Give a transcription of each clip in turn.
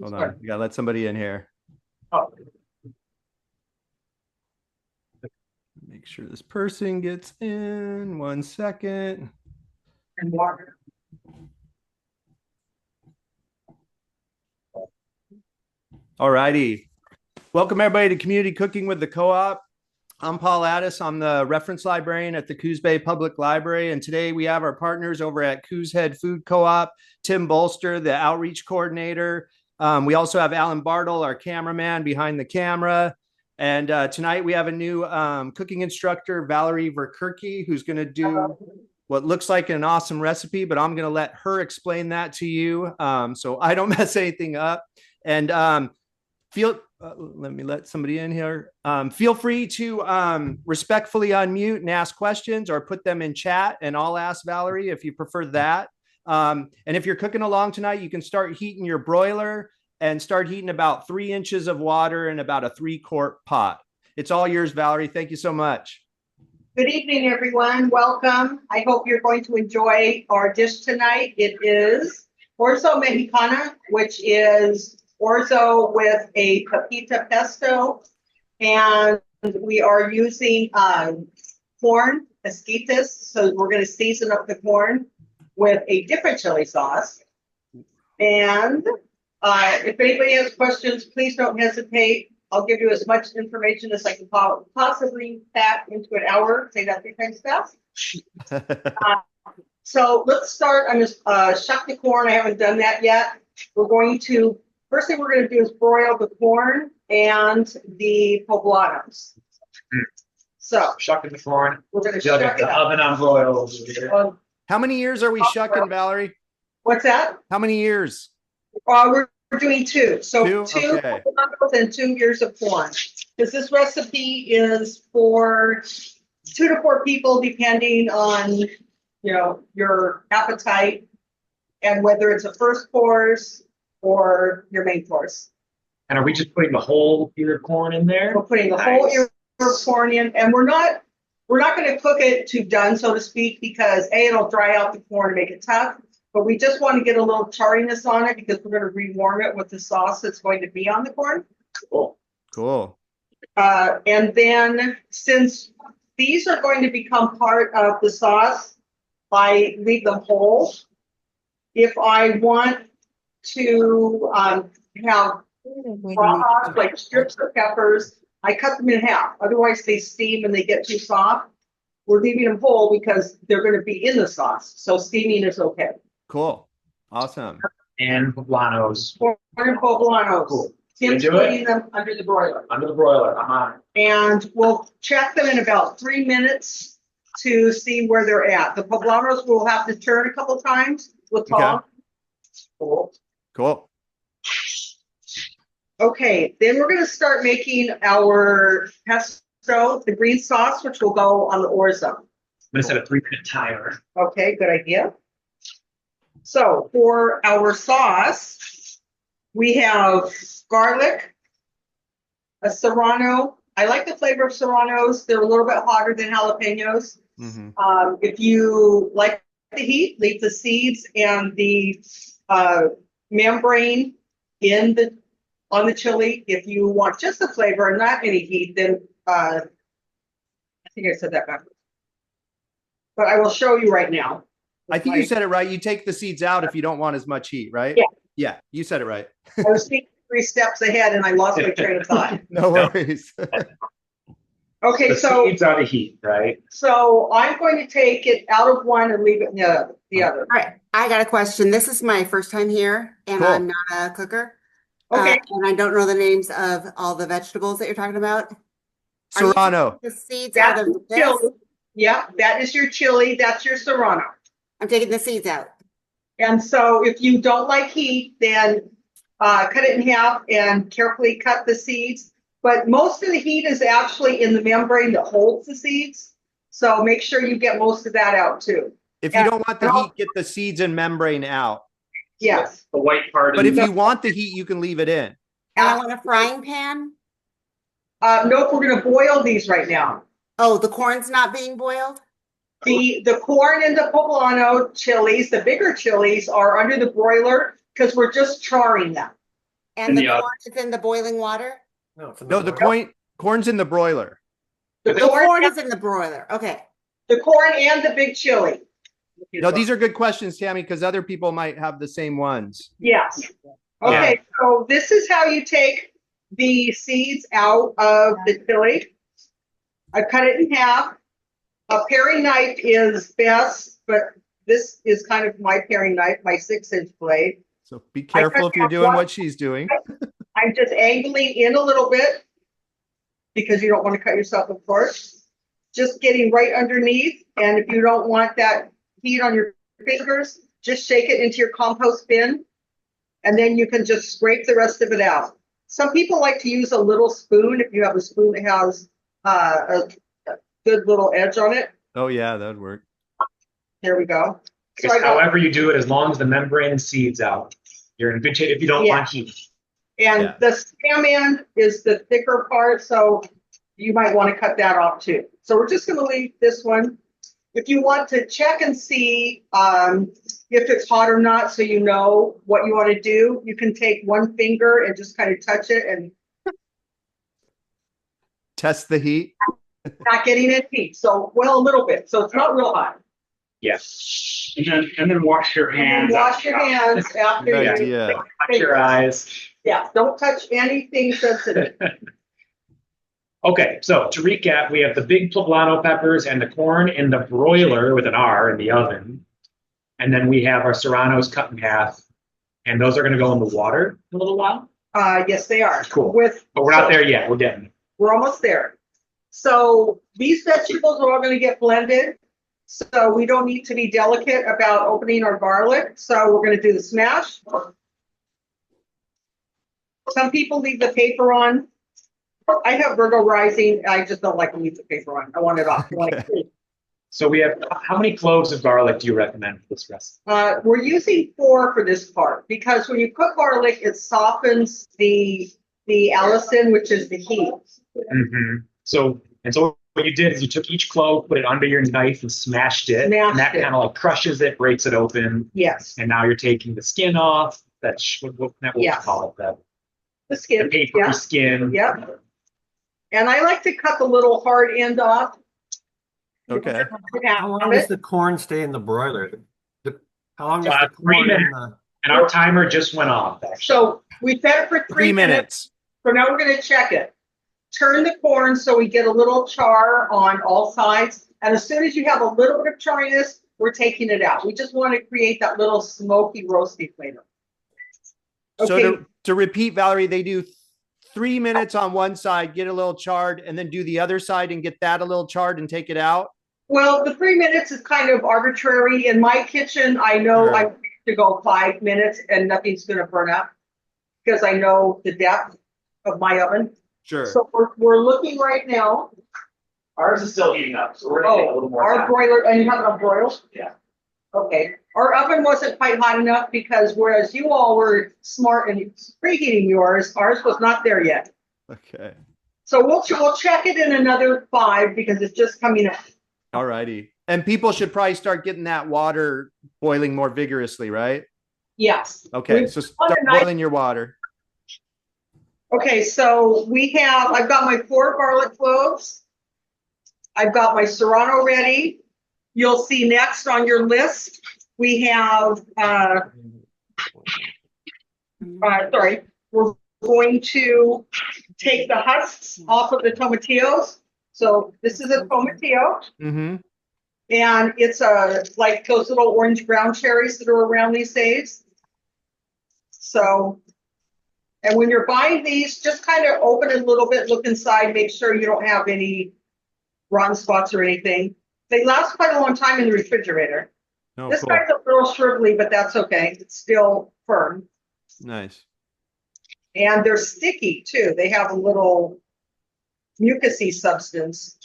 Hold on. You gotta let somebody in here. Oh. Make sure this person gets in. 1 second. And water. All righty. Welcome everybody to Community Cooking with the Co-op. I'm Paul Addis. I'm the reference librarian at the Coos Bay Public Library. And today we have our partners over at Coos Head Food Co-op, Tim Bolster, the outreach coordinator. We also have Alan Bartle, our cameraman behind the camera. And tonight we have a new cooking instructor, Valerie Verkerke, who's going to do what looks like an awesome recipe, but I'm going to let her explain that to you so I don't mess anything up. And let me let somebody in here. Feel free to respectfully unmute and ask questions or put them in chat, and I'll ask Valerie if you prefer that. And if you're cooking along tonight, you can start heating your broiler and start heating about 3 inches of water in about a 3-quart pot. It's all yours, Valerie. Thank you so much. Good evening, everyone. Welcome. I hope you're going to enjoy our dish tonight. It is Orzo Mexicana, which is orzo with a Pepita pesto. And we are using corn, Esquites. So we're going to season up the corn with a different chili sauce. And if anybody has questions, please don't hesitate. I'll give you as much information as I can possibly pack into an hour. Say that 3 times fast. So let's start. I'm just shuck the corn. I haven't done that yet. First thing we're going to do is broil the corn and the poblanos. So Shucking the corn. we're going to shuck it The up. oven on broil. How many years are we shucking, Valerie? What's that? How many years? We're doing 2. So Two? Okay. poblanos and 2 years of corn. Because this recipe is for 2 to 4 people, depending on your appetite and whether it's a first course or your main course. And are we just putting the whole ear of corn in there? We're putting the whole ear of corn in, and we're not going to cook it to done, so to speak, because it'll dry out the corn and make it tough. But we just want to get a little charriness on it because we're going to rewarm it with the sauce that's going to be on the corn. Cool. And then since these are going to become part of the sauce, I leave them whole. If I want to have raw, like strips of peppers, I cut them in half. Otherwise, they steam and they get too soft. We're leaving them whole because they're going to be in the sauce. So steaming is okay. Cool. Awesome. And poblanos. Corn and poblanos. Cool. Tim's You do it? putting them under the broiler. Under the broiler. I'm on it. And we'll check them in about 3 minutes to see where they're at. The poblanos we'll have to turn a couple times with Tom. Cool. Cool. Okay, then we're going to start making our pesto, the green sauce, which will go on the orzo. I'm going to set a 3-minute timer. Okay, good idea. So for our sauce, we have garlic, a serrano. I like the flavor of serranos. They're a little bit hotter than jalapenos. Mm-hmm. If you like the heat, leave the seeds and the membrane on the chili. If you want just the flavor and not any heat, then I think I said that backwards. But I will show you right now. I think you said it right. You take the seeds out if you don't want as much heat, right? Yeah. Yeah, you said it right. I was thinking 3 steps ahead and I lost my train of thought. No worries. Okay, The so seeds are the heat, right? So I'm going to take it out of one and leave it in the other. All right, I got a question. This is my first time here, and Cool. I'm not a cooker. Okay. And I don't know the names of all the vegetables that you're talking about. Are you Serrano. taking the seeds out That's of your this? chili. Yeah, that is your chili. That's your serrano. I'm taking the seeds out. And so if you don't like heat, then cut it in half and carefully cut the seeds. But most of the heat is actually in the membrane that holds the seeds. So make sure you get most of that out too. If you don't want the heat, get the seeds and membrane out. Yes. The white part. But if you want the heat, you can leave it in. And I want a frying pan. Nope, we're going to boil these right now. Oh, the corn's not being boiled? The corn and the poblano chilies, the bigger chilies, are under the broiler because we're just charring them. And the the oven. corn is in the boiling water? No, it's in No, the boiler. corn's in the broiler. The The corn, corn is in the broiler. Okay. the corn and the big chili. No, these are good questions, Tammy, because other people might have the same ones. Yes. Okay, so this is how you take the seeds out of the chili. I cut it in half. A paring knife is best, but this is kind of my paring knife, my 6-inch blade. So be careful if you're doing what she's doing. I'm just angling in a little bit because you don't want to cut yourself, of course. Just getting right underneath. And if you don't want that heat on your fingers, just shake it into your compost bin. And then you can just scrape the rest of it out. Some people like to use a little spoon if you have a spoon that has a good little edge on it. Oh yeah, that'd work. There we go. I guess however you do it, as long as the membrane and seeds out, you're in good shape if you don't want heat. And Yeah. the stem end is the thicker part, so you might want to cut that off too. So we're just going to leave this one. If you want to check and see if it's hot or not, so you know what you want to do, you can take one finger and just kind of touch it and Test the heat. not getting it heat. So, well, a little bit. So it's not real hot. Yes. And then wash your And then hands. wash your hands after Good you. idea. Touch your eyes. Yeah, don't touch anything sensitive. Okay, so to recap, we have the big poblano peppers and the corn in the broiler with an R in the oven. And then we have our serranos cut in half. And those are going to go in the water in a little while. Yes, they are. Cool. With But we're not there yet. We're getting there. We're almost there. So these vegetables are all going to get blended. So we don't need to be delicate about opening our garlic. So we're going to do the smash. Some people leave the paper on. I have Virgo rising. I just don't like to leave the paper on. I want it off. I want it clean. So we have, how many cloves of garlic do you recommend for this recipe? We're using 4 for this part because when you cook garlic, it softens the allicin, which is the heat. Mm-hmm. So what you did is you took each clove, put it under your knife and smashed it. Smashed and that it. kind of like crushes it, breaks it open. Yes, And now you're taking the skin off. That's what you Yes. call it, the the skin. papery Yeah. skin. Yep. And I like to cut the little hard end off. Okay. How long does the corn stay in the broiler? How long does the 3 corn in minutes. the? And our timer just went off, actually. So we set it for 3 minutes. So now we're going to check it. Turn the corn so we get a little char on all sides. And as soon as you have a little bit of chariness, we're taking it out. We just want to create that little smoky, roasty flavor. So Okay. to repeat, Valerie, they do 3 minutes on one side, get a little charred, and then do the other side and get that a little charred and take it out. Well, the 3 minutes is kind of arbitrary. In my kitchen, I know Sure. I have to go 5 minutes and nothing's going to burn up because I know the depth of my oven. Sure. So we're looking right now. Ours is still heating up, so we're gonna take a little more Our time. broiler, and you have it on broil? Yeah. Okay, our oven wasn't quite hot enough because whereas you all were smart and preheating yours, ours was not there yet. Okay. So we'll check it in another 5 because it's just coming up. All righty. And people should probably start getting that water boiling more vigorously, right? Yes. Okay. We've So done start a nice- boiling your water. Okay, so I've got my 4 garlic cloves. I've got my serrano ready. You'll see next on your list, we have, we're going to take the husks off of the tomatillos. So this is a tomatillo, Mm-hmm. and it's like those little orange brown cherries that are around these days. So, and when you're buying these, just kind of open it a little bit, look inside, make sure you don't have any rotten spots or anything. They last quite a long time in the refrigerator. Oh, This cool. guy's a little shrivelly, but that's okay. It's still firm. Nice. And they're sticky too. They have a little mucousy substance.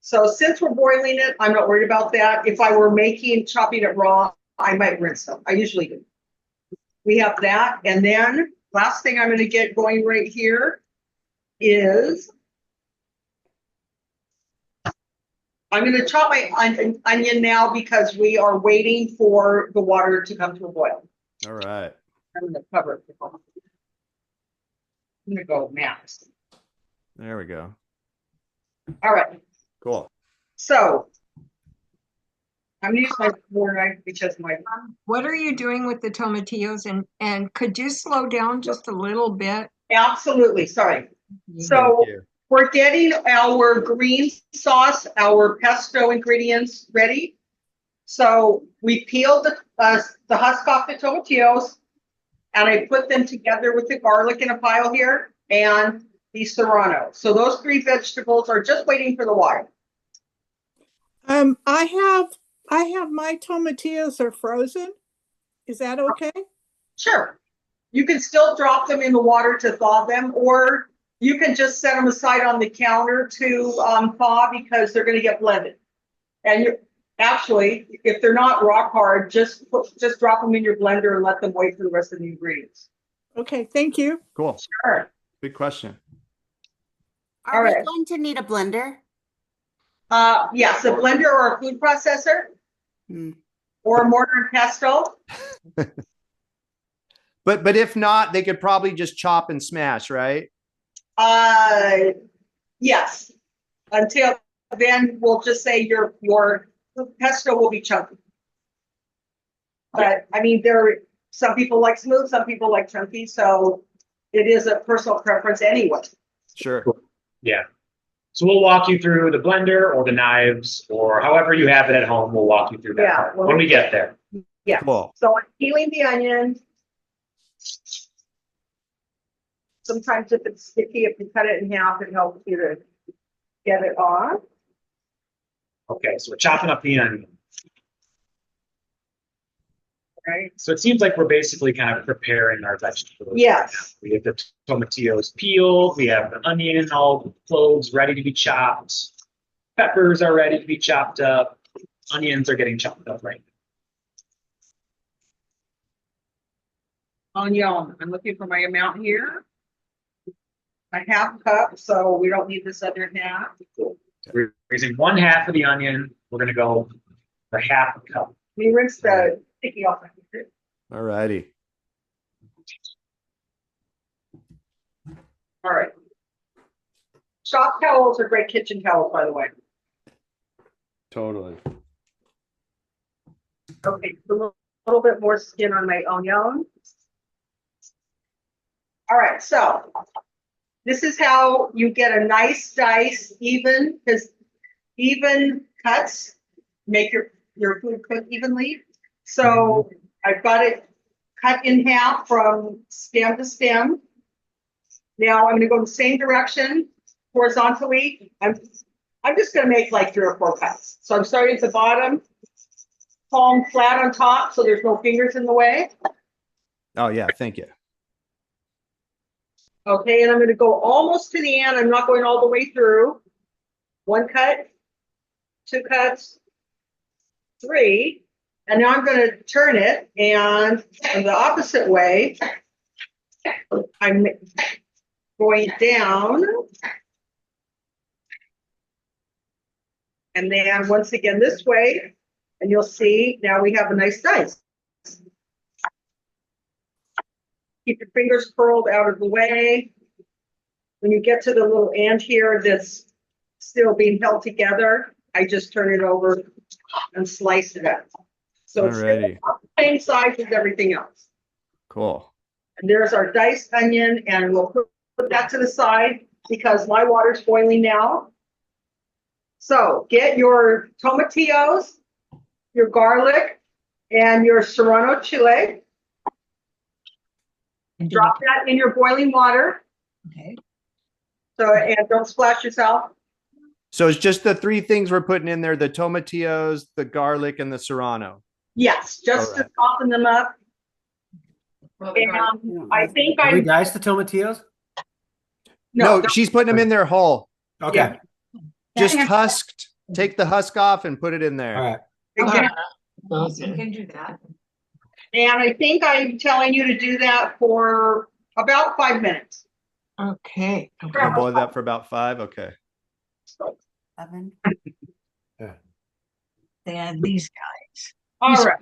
So since we're boiling it, I'm not worried about that. If I were chopping it raw, I might rinse them. I usually do. We have that. And then last thing I'm going to get going right here is I'm going to chop my onion now because we are waiting for the water to come to a boil. All right. I'm going to cover it. I'm gonna go max. There we go. All right, Cool. so I'm gonna use my board knife because my, What are you doing with the tomatillos and could you slow down just a little bit? absolutely, sorry. Thank So you. we're getting our green sauce, our pesto ingredients ready. So we peeled the husk off the tomatillos and I put them together with the garlic in a pile here and the serrano. So those three vegetables are just waiting for the water. I have my tomatillos are frozen. Is that okay? Sure. You can still drop them in the water to thaw them, or you can just set them aside on the counter to thaw because they're going to get blended. And you actually, if they're not rock hard, just drop them in your blender and let them wait for the rest of the ingredients. Okay, thank you. Cool. Sure. Good question. Are we right. going to need a blender? Yes, a blender or a food processor Hmm. or a mortar and pestle. But if not, they could probably just chop and smash, right? Yes. Until then, we'll just say your pesto will be chunky. But I mean, some people like smooth, some people like chunky, so it is a personal preference anyway. Sure. Yeah. So we'll walk you through the blender or the knives or however you have it at home. We'll walk you through that Yeah, part well, when we get there. Yeah. Cool. So I'm peeling the onion. Sometimes if it's sticky, if you cut it in half, it helps you to get it off. Okay, so we're chopping up the onion. Right. So it seems like we're basically kind of preparing our vegetables. Yes. We have the tomatillos peeled. We have the onion, all the cloves ready to be chopped. Peppers are ready to be chopped up. Onions are getting chopped up right now. Onion. I'm looking for my amount here. A half cup, so we don't need this other half. We're using 1/2 of the onion. We're going to go for 1/2 cup. We rinse the sticky off. All righty. All right. Shop towels are great kitchen towels, by the way. Totally. Okay, a little bit more skin on my onion. All right, so this is how you get a nice dice, even cuts, make your food cook evenly. So I've got it cut in half from stem to stem. Now I'm going to go the same direction horizontally. I'm just going to make like 3 or 4 cuts. So I'm starting at the bottom, palm flat on top, so there's no fingers in the way. Oh yeah, thank you. Okay, and I'm going to go almost to the end. I'm not going all the way through. 1 cut, 2 cuts, 3. And now I'm going to turn it, and in the opposite way, I'm going down. And then once again this way, and you'll see now we have a nice dice. Keep your fingers curled out of the way. When you get to the little end here that's still being held together, I just turn it over and slice it up. So it's Alrighty. the same size as everything else. Cool. And there's our diced onion, and we'll put that to the side because my water's boiling now. So get your tomatillos, your garlic, and your serrano chile. Drop that in your boiling water. Okay. So, and don't splash yourself. So it's just the 3 things we're putting in there: the tomatillos, the garlic, and the serrano. Yes, just to soften them up. And I think Can we I, dice the tomatillos? No, no, she's putting them in there whole. Okay, Just husked. Take the husk off and put it in there. all right. exactly. You can do that. And I think I'm telling you to do that for about 5 minutes. Okay. I'll boil that for about 5. Okay. 7. And these guys. All right.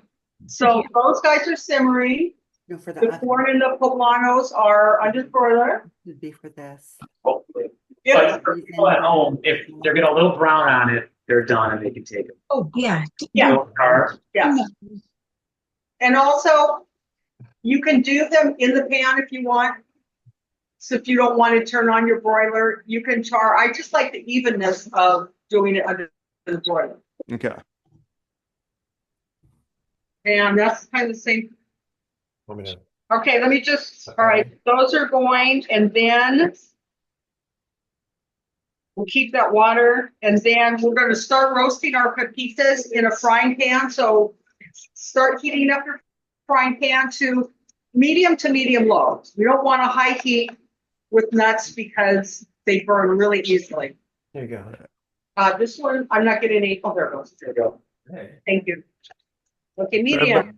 So those guys are simmering. No, for the The oven corn and the poblanos are under broiler. would be for this. Hopefully. Yeah. But for people at home, if they're getting a little brown on it, they're done and they can take it. Oh, yeah. Yeah. Carb. Yeah. And also, you can do them in the pan if you want. So if you don't want to turn on your broiler, you can char. I just like the evenness of doing it under the broiler. Okay. And that's kind of the same. Let me know. Okay, let me just, all right, those are going, and then we'll keep that water, and then we're gonna start roasting our pepitas in a frying pan. So start heating up your frying pan to medium low. We don't want a high heat with nuts because they burn really easily. There you go. This one, I'm not getting any, oh, there it goes. There we go. Hey. Thank you. Okay, medium.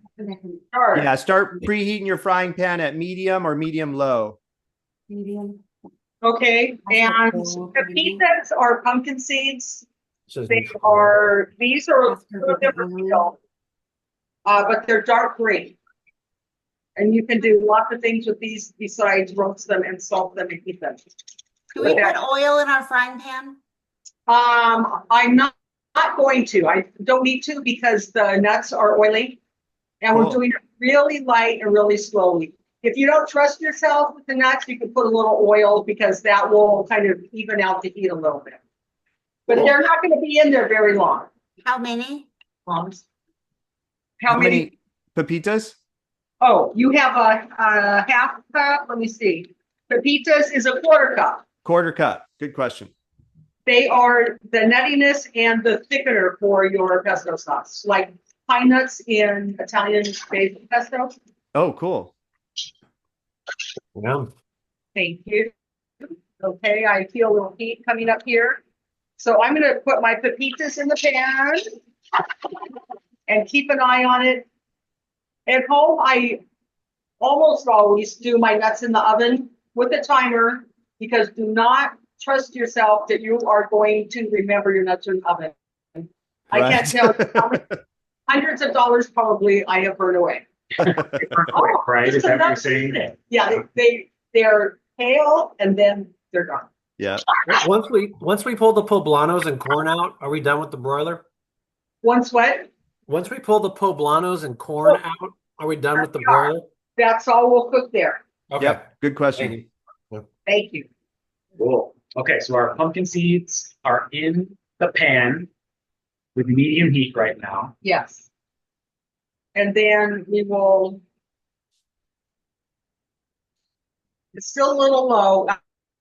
Start. Yeah, start preheating your frying pan at medium or medium low. Medium. Okay, and Also, pepitas are pumpkin seeds. Says They Mexicana. are, these are a Ask her little what the different onion- still. But they're dark green. And you can do lots of things with these besides roast them and salt them and eat them. Do we put oil in our frying pan? I'm not going to. I don't need to because the nuts are oily. And we're Cool. doing it really light and really slowly. If you don't trust yourself with the nuts, you can put a little oil because that will kind of even out the heat a little bit. But they're not going to be in there very long. How many? How many? Pepitas? Oh, you have a half cup. Let me see. Pepitas is a quarter cup. Quarter cup. Good question. They are the nuttiness and the thickener for your pesto sauce, like pine nuts in Italian basil pesto. Oh, cool. Yeah. Thank you. Okay, I feel a little heat coming up here. So I'm gonna put my pepitas in the pan and keep an eye on it. At home, I almost always do my nuts in the oven with a timer because do not trust yourself that you are going to remember your nuts in the oven. I can't Right. tell you how many hundreds of dollars probably I have burned away. Right? Is that what you're saying? Yeah, they're pale and then they're gone. Yeah. Once we pull the poblanos and corn out, are we done with the broiler? Once what? Once we pull the poblanos and corn out, are we done with the broiler? That's all we'll cook there. Okay. Yep. Good question. Thank you. Thank you. Cool. Okay, so our pumpkin seeds are in the pan with medium heat right now. Yes. And then we will. It's still a little low.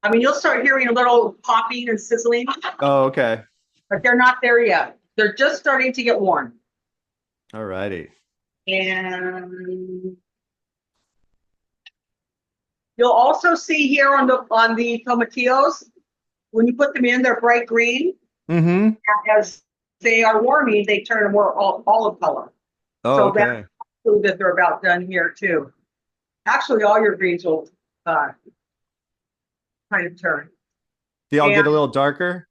I mean, you'll start hearing a little popping and sizzling, Oh, okay. but they're not there yet. They're just starting to get warm. All righty. And you'll also see here on the tomatillos, when you put them in, they're bright green. Mm-hmm. As they are warming, they turn more olive color. Oh, So okay. Prove that they're about done here too. Actually, all your greens will kind of turn. They all get and- a little darker?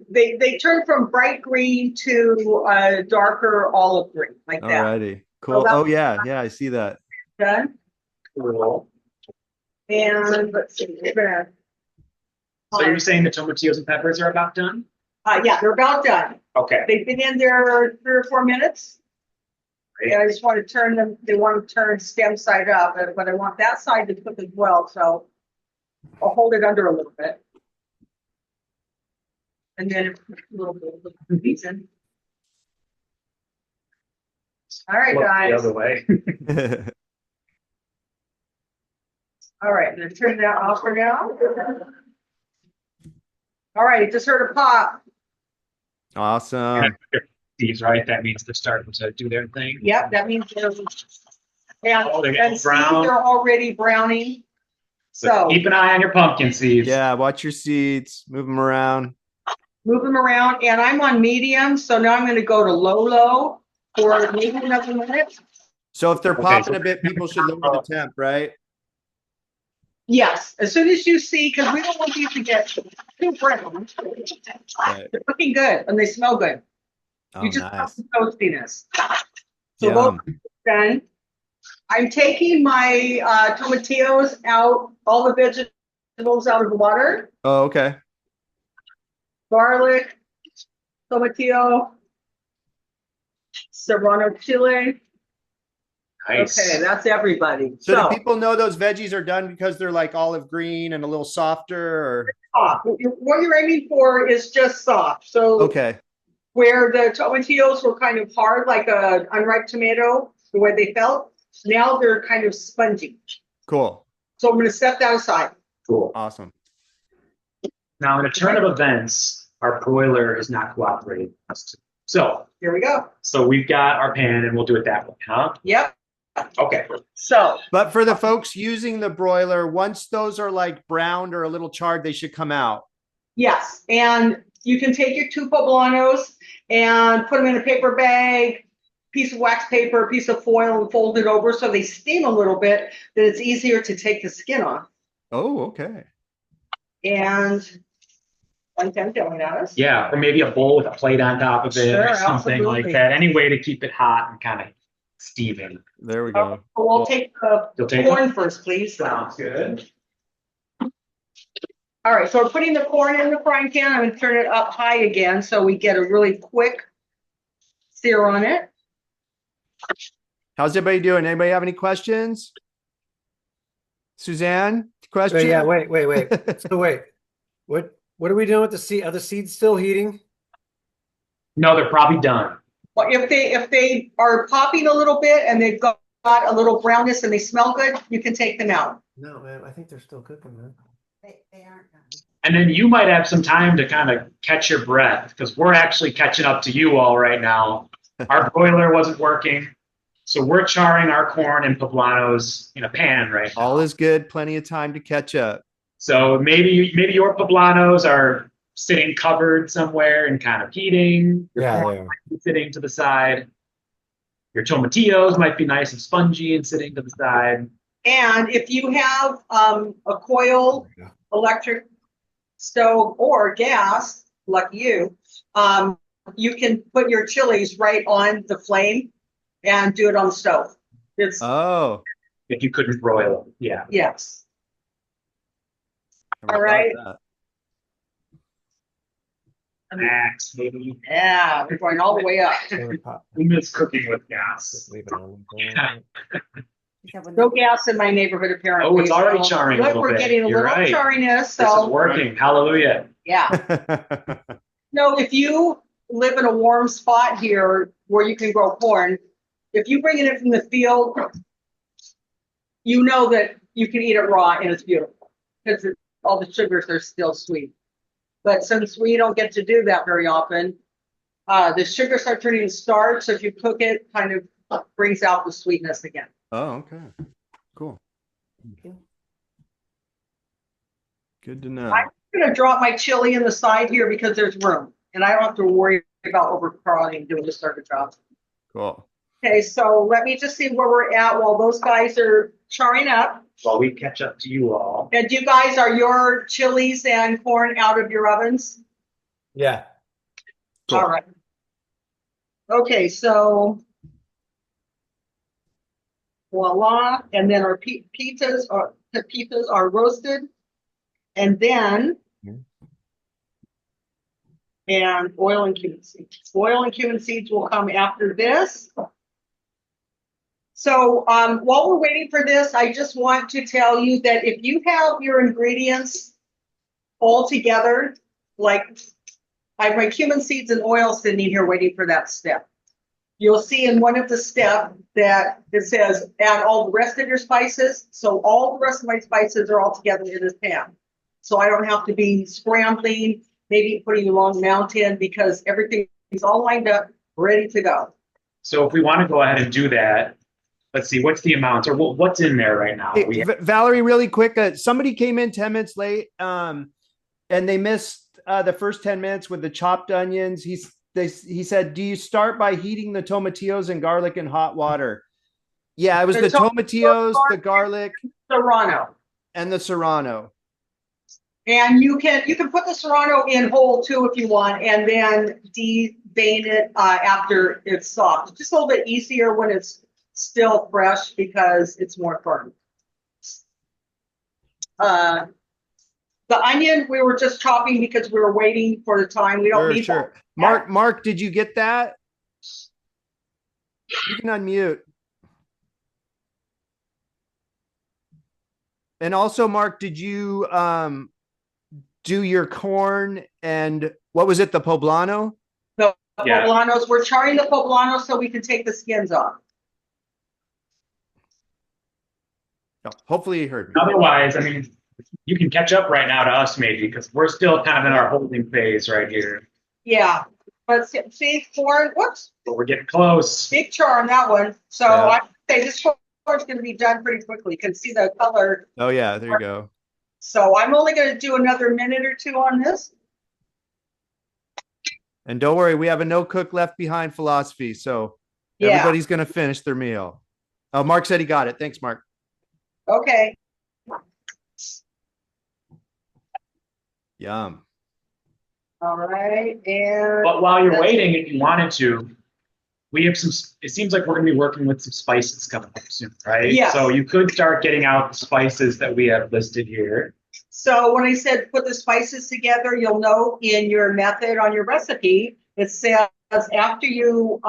They turn from bright green to darker olive green, like All that. righty. Cool. that- Oh, yeah. Yeah, I see that. Done. Cool. And let's see, we're gonna. So you're saying the tomatillos and peppers are about done? Yeah, they're about done. Okay. They've been in there 3 or 4 minutes. Great. And I just want to turn them, they want to turn stem side up, but I want that side to cook as well, so I'll hold it under a little bit. And then a little bit of the peas in. All right, Look the guys. other way. All right, I'm gonna turn that off for now. All right, just heard a pop. Awesome. These, right? That means they're starting to do their thing. Yep, that means they're. Oh, they're getting And see, brown. they're already browning. So Keep an eye on your pumpkin seeds. Yeah, watch your seeds. Move them around. move them around, and I'm on medium, so now I'm gonna go to low for maybe another minute. So if they're Okay, popping so- a bit, people should lower the temp, right? Yes, as soon as you see, because we don't want these to get too brown. Right. They're looking good and they smell good. Oh, You just want nice. some toastiness. So those Yum. are done. I'm taking my tomatillos out, all the vegetables out of the water. Oh, okay. Garlic, tomatillo, serrano chile. Nice. Okay, that's everybody. So do So, people know those veggies are done because they're like olive green and a little softer or? what you're aiming for is just soft. So Okay, where the tomatillos were kind of hard, like a unripe tomato, the way they felt, now they're kind of spongy. cool. So I'm going to set that aside. Cool. Awesome. Now, in a turn of events, our broiler is not cooperating. So Here we go. we've got our pan, and we'll do it that way, huh? Yep. Okay. So But for the folks using the broiler, once those are like browned or a little charred, they should come out. yes, and you can take your 2 poblanos and put them in a paper bag, piece of wax paper, piece of foil, and fold it over so they steam a little bit. Then it's easier to take the skin off. Oh, okay. And one time telling us. Yeah, or maybe a bowl with a plate on top of it, Sure, or something like absolutely. that. Any way to keep it hot and kind of steaming. There we go. We'll take the You'll take corn it? first, please. Sounds good. All right, so we're putting the corn in the frying pan. I'm going to turn it up high again so we get a really quick sear on it. How's everybody doing? Anybody have any questions? Suzanne, question? Yeah, wait. So wait, what are we doing with the seed? Are the seeds still heating? No, they're probably done. Well, if they are popping a little bit and they've got a little brownness and they smell good, you can take them out. No, man, I think they're still cooking, man. They aren't done. And then you might have some time to kind of catch your breath because we're actually catching up to you all right now. Our broiler wasn't working. So we're charring our corn and poblanos in a pan right now. All is good. Plenty of time to catch up. So maybe your poblanos are sitting covered somewhere and kind of heating. Your Yeah, corn they are. might be sitting to the side. Your tomatillos might be nice and spongy and sitting to the side. And if you have a coil electric stove or gas, like you can put your chilies right on the flame and do it on the stove. It's Oh, If you couldn't broil them. Yeah. yes. never All thought right. of that. Max, maybe. Yeah, we're going all the way up. We miss cooking with gas. Leave it on. Is that when No the- gas in my neighborhood apparently. Oh, it's already so- charring a Look, little we're bit. getting a You're little right. charriness, This is so working. Hallelujah. yeah. No, if you live in a warm spot here where you can grow corn, if you bring it in from the field, you know that you can eat it raw and it's beautiful because all the sugars are still sweet. But since we don't get to do that very often, the sugars start turning to starch. So if you cook it, kind of brings out the sweetness again. Oh, okay. Cool. Good to know. I'm gonna drop my chili in the side here because there's room and I don't have to worry about overcrowding doing the circuit job. Cool. Okay, so let me just see where we're at while those guys are charring up. While we catch up to you all. And you guys, are your chilies and corn out of your ovens? Yeah. Cool. All right. Okay, so voila, and then our pepitas are roasted, and then and oil and cumin seeds. Oil and cumin seeds will come after this. So while we're waiting for this, I just want to tell you that if you have your ingredients all together, like I have my cumin seeds and oil sitting here waiting for that step. You'll see in one of the steps that it says add all the rest of your spices. So all the rest of my spices are all together in this pan. So I don't have to be scrambling, maybe putting a long mountain because everything is all lined up, ready to go. So if we want to go ahead and do that, let's see, what's the amount or what's in there right now? Hey, Valerie, really quick, somebody came in 10 minutes late and they missed the first 10 minutes with the chopped onions. He said, do you start by heating the tomatillos and garlic in hot water? Yeah, it was the tomatillos, the garlic, Serrano. and the serrano. And you can put the serrano in whole too if you want, and then de-vein it after it's soft. It's just a little bit easier when it's still fresh because it's more firm. The onion, we were just chopping because we were waiting for the time. We don't Sure, need sure. that. Mark, did you get that? You can unmute. And also, Mark, did you do your corn and what was it, the poblano? The Yeah. poblanos, we're charring the poblanos so we can take the skins off. No, hopefully you heard me. Otherwise, I mean, you can catch up right now to us maybe because we're still kind of in our holding phase right here. Yeah, but see, corn, whoops, But we're getting close. big char on that one. So Yeah. I say this corn's gonna be done pretty quickly. You can see the color. Oh yeah, there you go. So I'm only gonna do another minute or two on this. And don't worry, we have a no cook left behind philosophy. So Yeah, everybody's going to finish their meal. Oh, Mark said he got it. Thanks, Mark. okay. Yum. All right, and But while you're waiting, if you wanted to, we have some, it seems like we're going to be working with some spices coming up soon, right? Yeah. So you could start getting out the spices that we have listed here. so when I said put the spices together, you'll know in your method on your recipe, it says after you,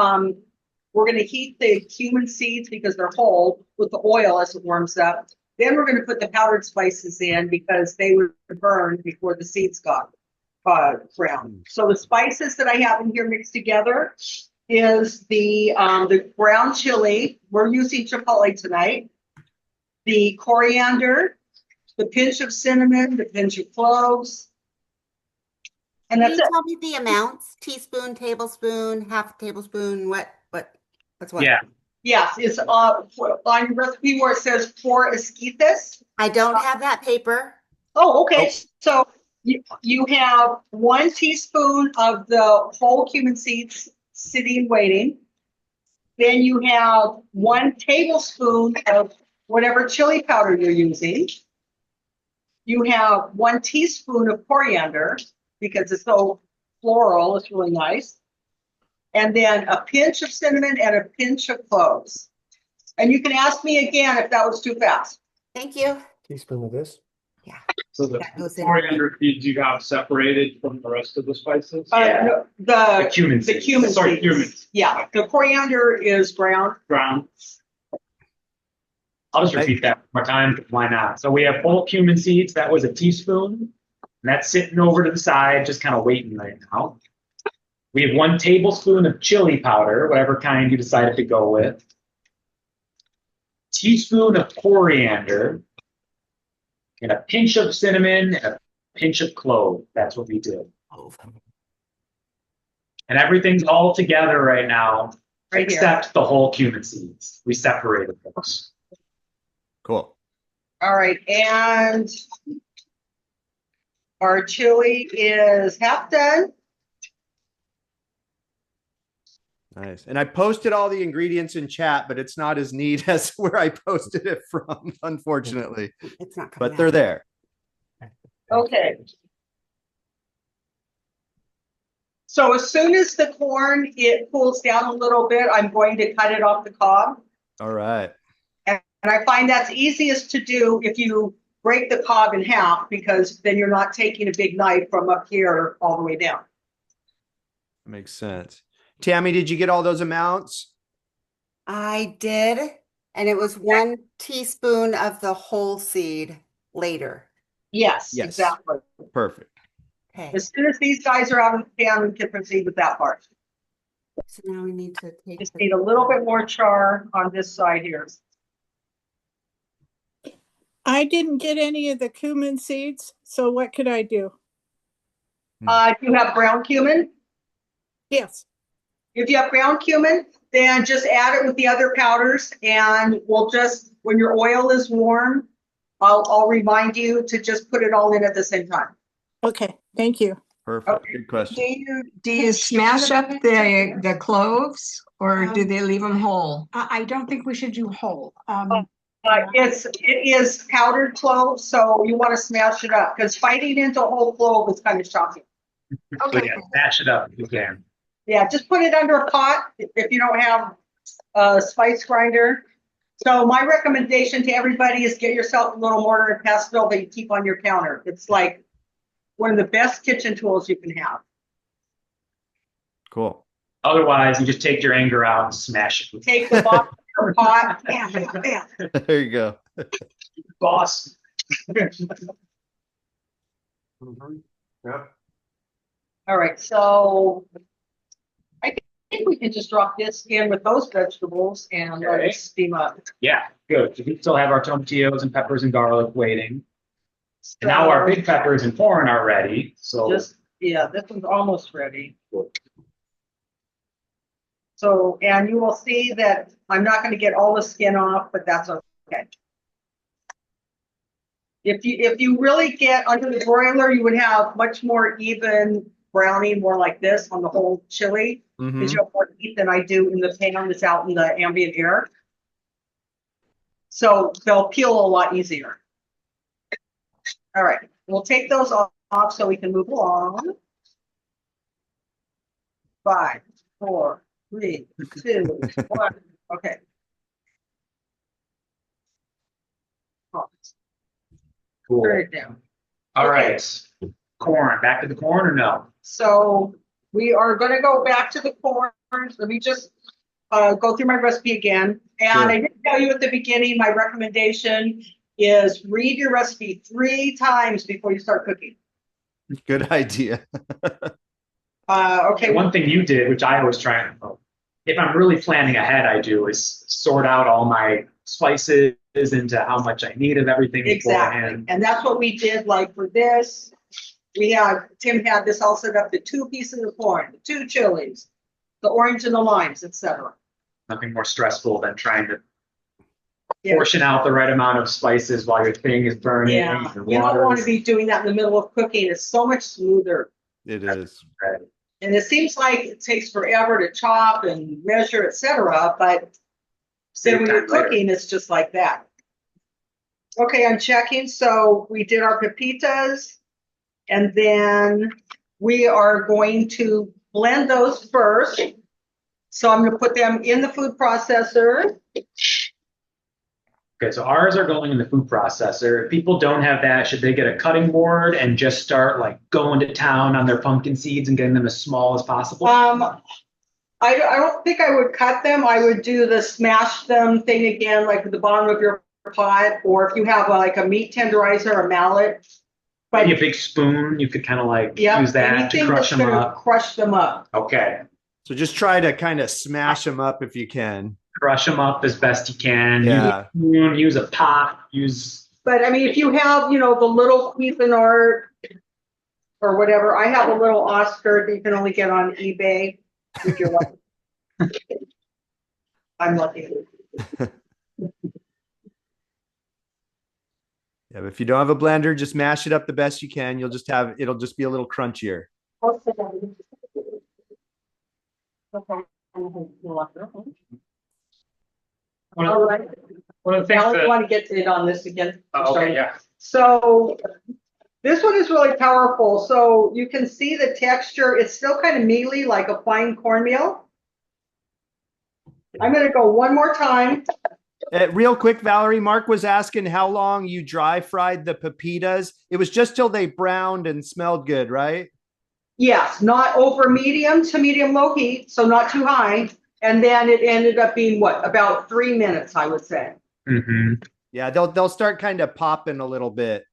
we're gonna heat the cumin seeds because they're whole with the oil as it warms up. Then we're gonna put the powdered spices in because they would burn before the seeds got brown. So the spices that I have in here mixed together is the ground chili. We're using chipotle tonight. The coriander, the pinch of cinnamon, the pinch of cloves. And Can that's you it. tell me the amounts? Teaspoon, tablespoon, half a tablespoon, what's what? Yeah. Yes, it's on your recipe where it says 4 esquites. I don't have that paper. Oh, okay. Oh. So you have 1 teaspoon of the whole cumin seeds sitting waiting. Then you have 1 tablespoon of whatever chili powder you're using. You have 1 teaspoon of coriander because it's so floral, it's really nice. And then a pinch of cinnamon and a pinch of cloves. And you can ask me again if that was too fast. Thank you. Teaspoon of this. So the That goes in. coriander seeds you got separated from the rest of the spices? No, The cumin the seeds. cumin Sorry, seeds. cumin. Yeah, the coriander is brown. Ground. I'll just repeat that one more time. Why not? So we have whole cumin seeds. That was a teaspoon. And that's sitting over to the side, just kind of waiting right now. We have 1 tablespoon of chili powder, whatever kind you decided to go with. Teaspoon of coriander. And a pinch of cinnamon and a pinch of clove. That's what we did. And everything's all together right now, Right here. except the whole cumin seeds. We separated those. Cool. All right, and our chili is half done. Nice. And I posted all the ingredients in chat, but it's not as neat as where I posted it from, unfortunately. It's not coming But out. they're there. Okay. So as soon as the corn, it cools down a little bit, I'm going to cut it off the cob. All right. And I find that's easiest to do if you break the cob in half, because then you're not taking a big knife from up here all the way down. Makes sense. Tammy, did you get all those amounts? I did, and it was 1 teaspoon of the whole seed later. Yes, Yes. exactly. Perfect. Okay, As soon as these guys are out of the pan, we can proceed with that part. so now we need to take. Just need a little bit more char on this side here. I didn't get any of the cumin seeds, so what could I do? Do you have brown cumin? Yes. If you have ground cumin, then just add it with the other powders, and we'll just, when your oil is warm, I'll remind you to just put it all in at the same time. Okay, thank you. Perfect. Okay. Good question. Do you smash up the cloves or do they leave them whole? I don't think we should do whole. It is powdered clove, so you want to smash it up, because biting into a whole clove is kind of shocking. So yeah, smash it up if you can. Yeah, just put it under a pot if you don't have spice grinder. So my recommendation to everybody is get yourself a little mortar and pestle that you keep on your counter. It's like one of the best kitchen tools you can have. Cool. Otherwise, you just take your anger out and smash it. Take the bottom of your pot, bam, bam, bam. There you go. Boss. Yeah. All right, so I think we can just drop this in with those vegetables and let it steam up. Yeah, good. We still have our tomatillos and peppers and garlic waiting. And now our big peppers and corn are ready. So Just, yeah, this one's almost ready. So, and you will see that I'm not going to get all the skin off, but that's okay. If you really get under the broiler, you would have much more even browning, more like this on the whole chili, because you have more heat than I do in the pan that's out in the ambient air. So they'll peel a lot easier. All right, we'll take those off so we can move along. 5, 4, 3, 2, 1. Okay. cool. Turn it down. All right. Corn. Back to the corn or no? So we are going to go back to the corn. Let me just go through my recipe again. And Sure. I didn't tell you at the beginning, my recommendation is read your recipe 3 times before you start cooking. Good idea. Okay. One thing you did, which I always try, if I'm really planning ahead, I do is sort out all my spices into how much I need of everything Exactly. beforehand. And that's what we did. Like for this, Tim had this all set up, the 2 pieces of corn, the 2 chilies, the orange and the limes, etc. Nothing more stressful than trying to Yeah. portion out the right amount of spices while your thing is burning. Yeah, and you don't water want to is be doing that in the middle of cooking. It's so much smoother. It is. ready. And it seems like it takes forever to chop and measure, etc. But then when you're Time later. cooking, it's just like that. Okay, I'm checking. So we did our pepitas, and then we are going to blend those first. So I'm going to put them in the food processor. Okay, so ours are going in the food processor. If people don't have that, should they get a cutting board and just start like going to town on their pumpkin seeds and getting them as small as possible? I don't think I would cut them. I would do the smash them thing again, like at the bottom of your pot, or if you have like a meat tenderizer or mallet. But Maybe a big spoon, you could kind of like yeah, use that to anything crush that's them gonna up. crush them up. Okay, So just try to kind of smash them up if you can. crush them up as best you can. Yeah. Use a spoon, use a pot, use. But I mean, if you have, the little Cuisinart or whatever, I have a little Oscar that you can only get on eBay if you're lucky. I'm lucky. Yeah, but if you don't have a blender, just mash it up the best you can. It'll just be a little crunchier. All right. One of the Now things I that, want to get it on this again. okay, yeah. So this one is really powerful. So you can see the texture. It's still kind of mealy, like a fine cornmeal. I'm going to go one more time. Real quick, Valerie, Mark was asking how long you dry fried the pepitas. It was just till they browned and smelled good, right? Yes, not over medium to medium low heat, so not too high. And then it ended up being about 3 minutes, I would say. Mm-hmm. Yeah, they'll start kind of popping a little bit.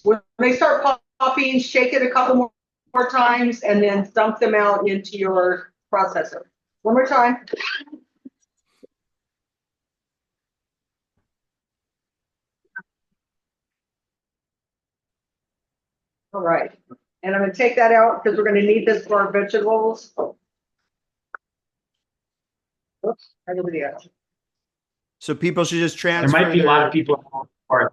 When they start popping, shake it a couple more times and then dump them out into your processor. One more time. All right. And I'm going to take that out because we're going to need this for our vegetables. Oops, everybody else. So people should just There transfer. might be a lot of people who are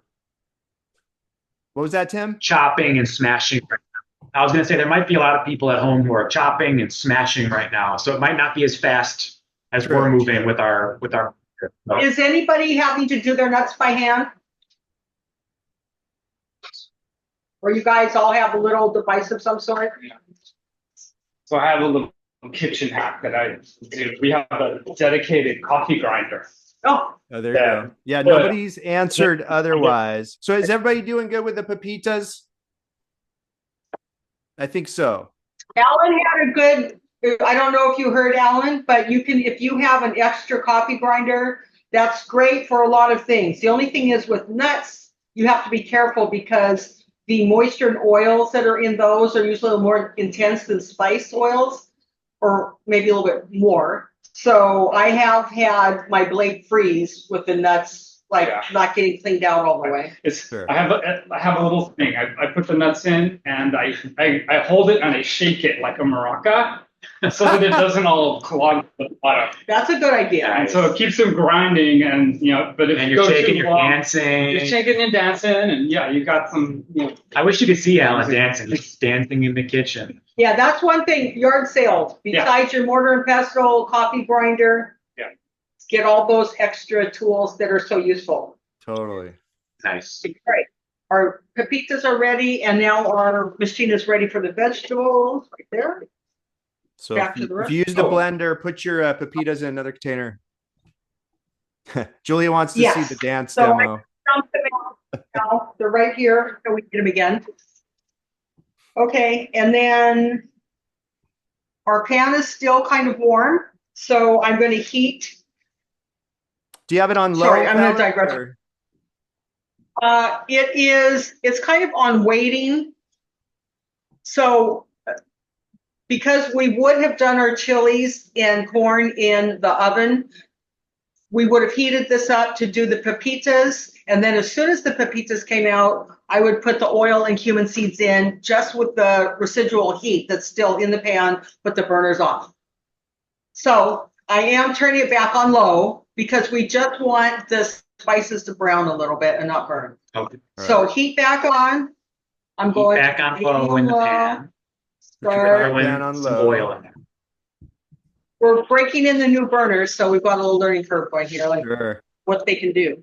What was that, Tim? chopping and smashing right now. I was going to say there might be a lot of people at home who are chopping and smashing right now, so it might not be as fast as we're moving with our. Is anybody having to do their nuts by hand? Or you guys all have a little device of some sort? So I have a little kitchen hack that I do. We have a dedicated coffee grinder. Oh, Oh, there you Yeah. go. Yeah, But- nobody's answered otherwise. So is everybody doing good with the pepitas? I think so. Alan had a good, I don't know if you heard Alan, but you can, if you have an extra coffee grinder, that's great for a lot of things. The only thing is with nuts, you have to be careful because the moisture and oils that are in those are usually a little more intense than spice oils, or maybe a little bit more. So I have had my blade freeze with the nuts, like Yeah. not getting cleaned out all the way. Sure. I have a little thing. I put the nuts in and I hold it and I shake it like a maraca so that it doesn't all clog the bottom. That's a good idea. And so it keeps them grinding and, but if And you you're go shaking, too you're long, dancing. you're shaking and dancing and yeah, you got some, I wish you could see Alan dancing. He's dancing in the kitchen. Yeah, that's one thing, yard sales, besides your mortar and pestle, coffee grinder. Yeah. Get all those extra tools that are so useful. Totally. Nice. Right. Our pepitas are ready and now our machine is ready for the vegetables right there. So Back if to the if you use the rest. Oh. blender, put your pepitas in another container. Julia wants to Yes. see the dance So demo. Dump them out now. They're right here, so we can get them again. Okay, and then our pan is still kind of warm, so I'm going to heat. Do you have it on low? Sorry, I'm gonna Valerie, digress. or- It's kind of on waiting. So because we would have done our chilies and corn in the oven, we would have heated this up to do the pepitas. And then as soon as the pepitas came out, I would put the oil and cumin seeds in just with the residual heat that's still in the pan, put the burners off. So I am turning it back on low because we just want the spices to brown a little bit and not burn. Okay. So heat back on. I'm Heat going back on low in the pan. Put your Start. pan Throwing on some low. oil in there. We're breaking in the new burners, so we've got a little learning curve going here, like Sure. what they can do.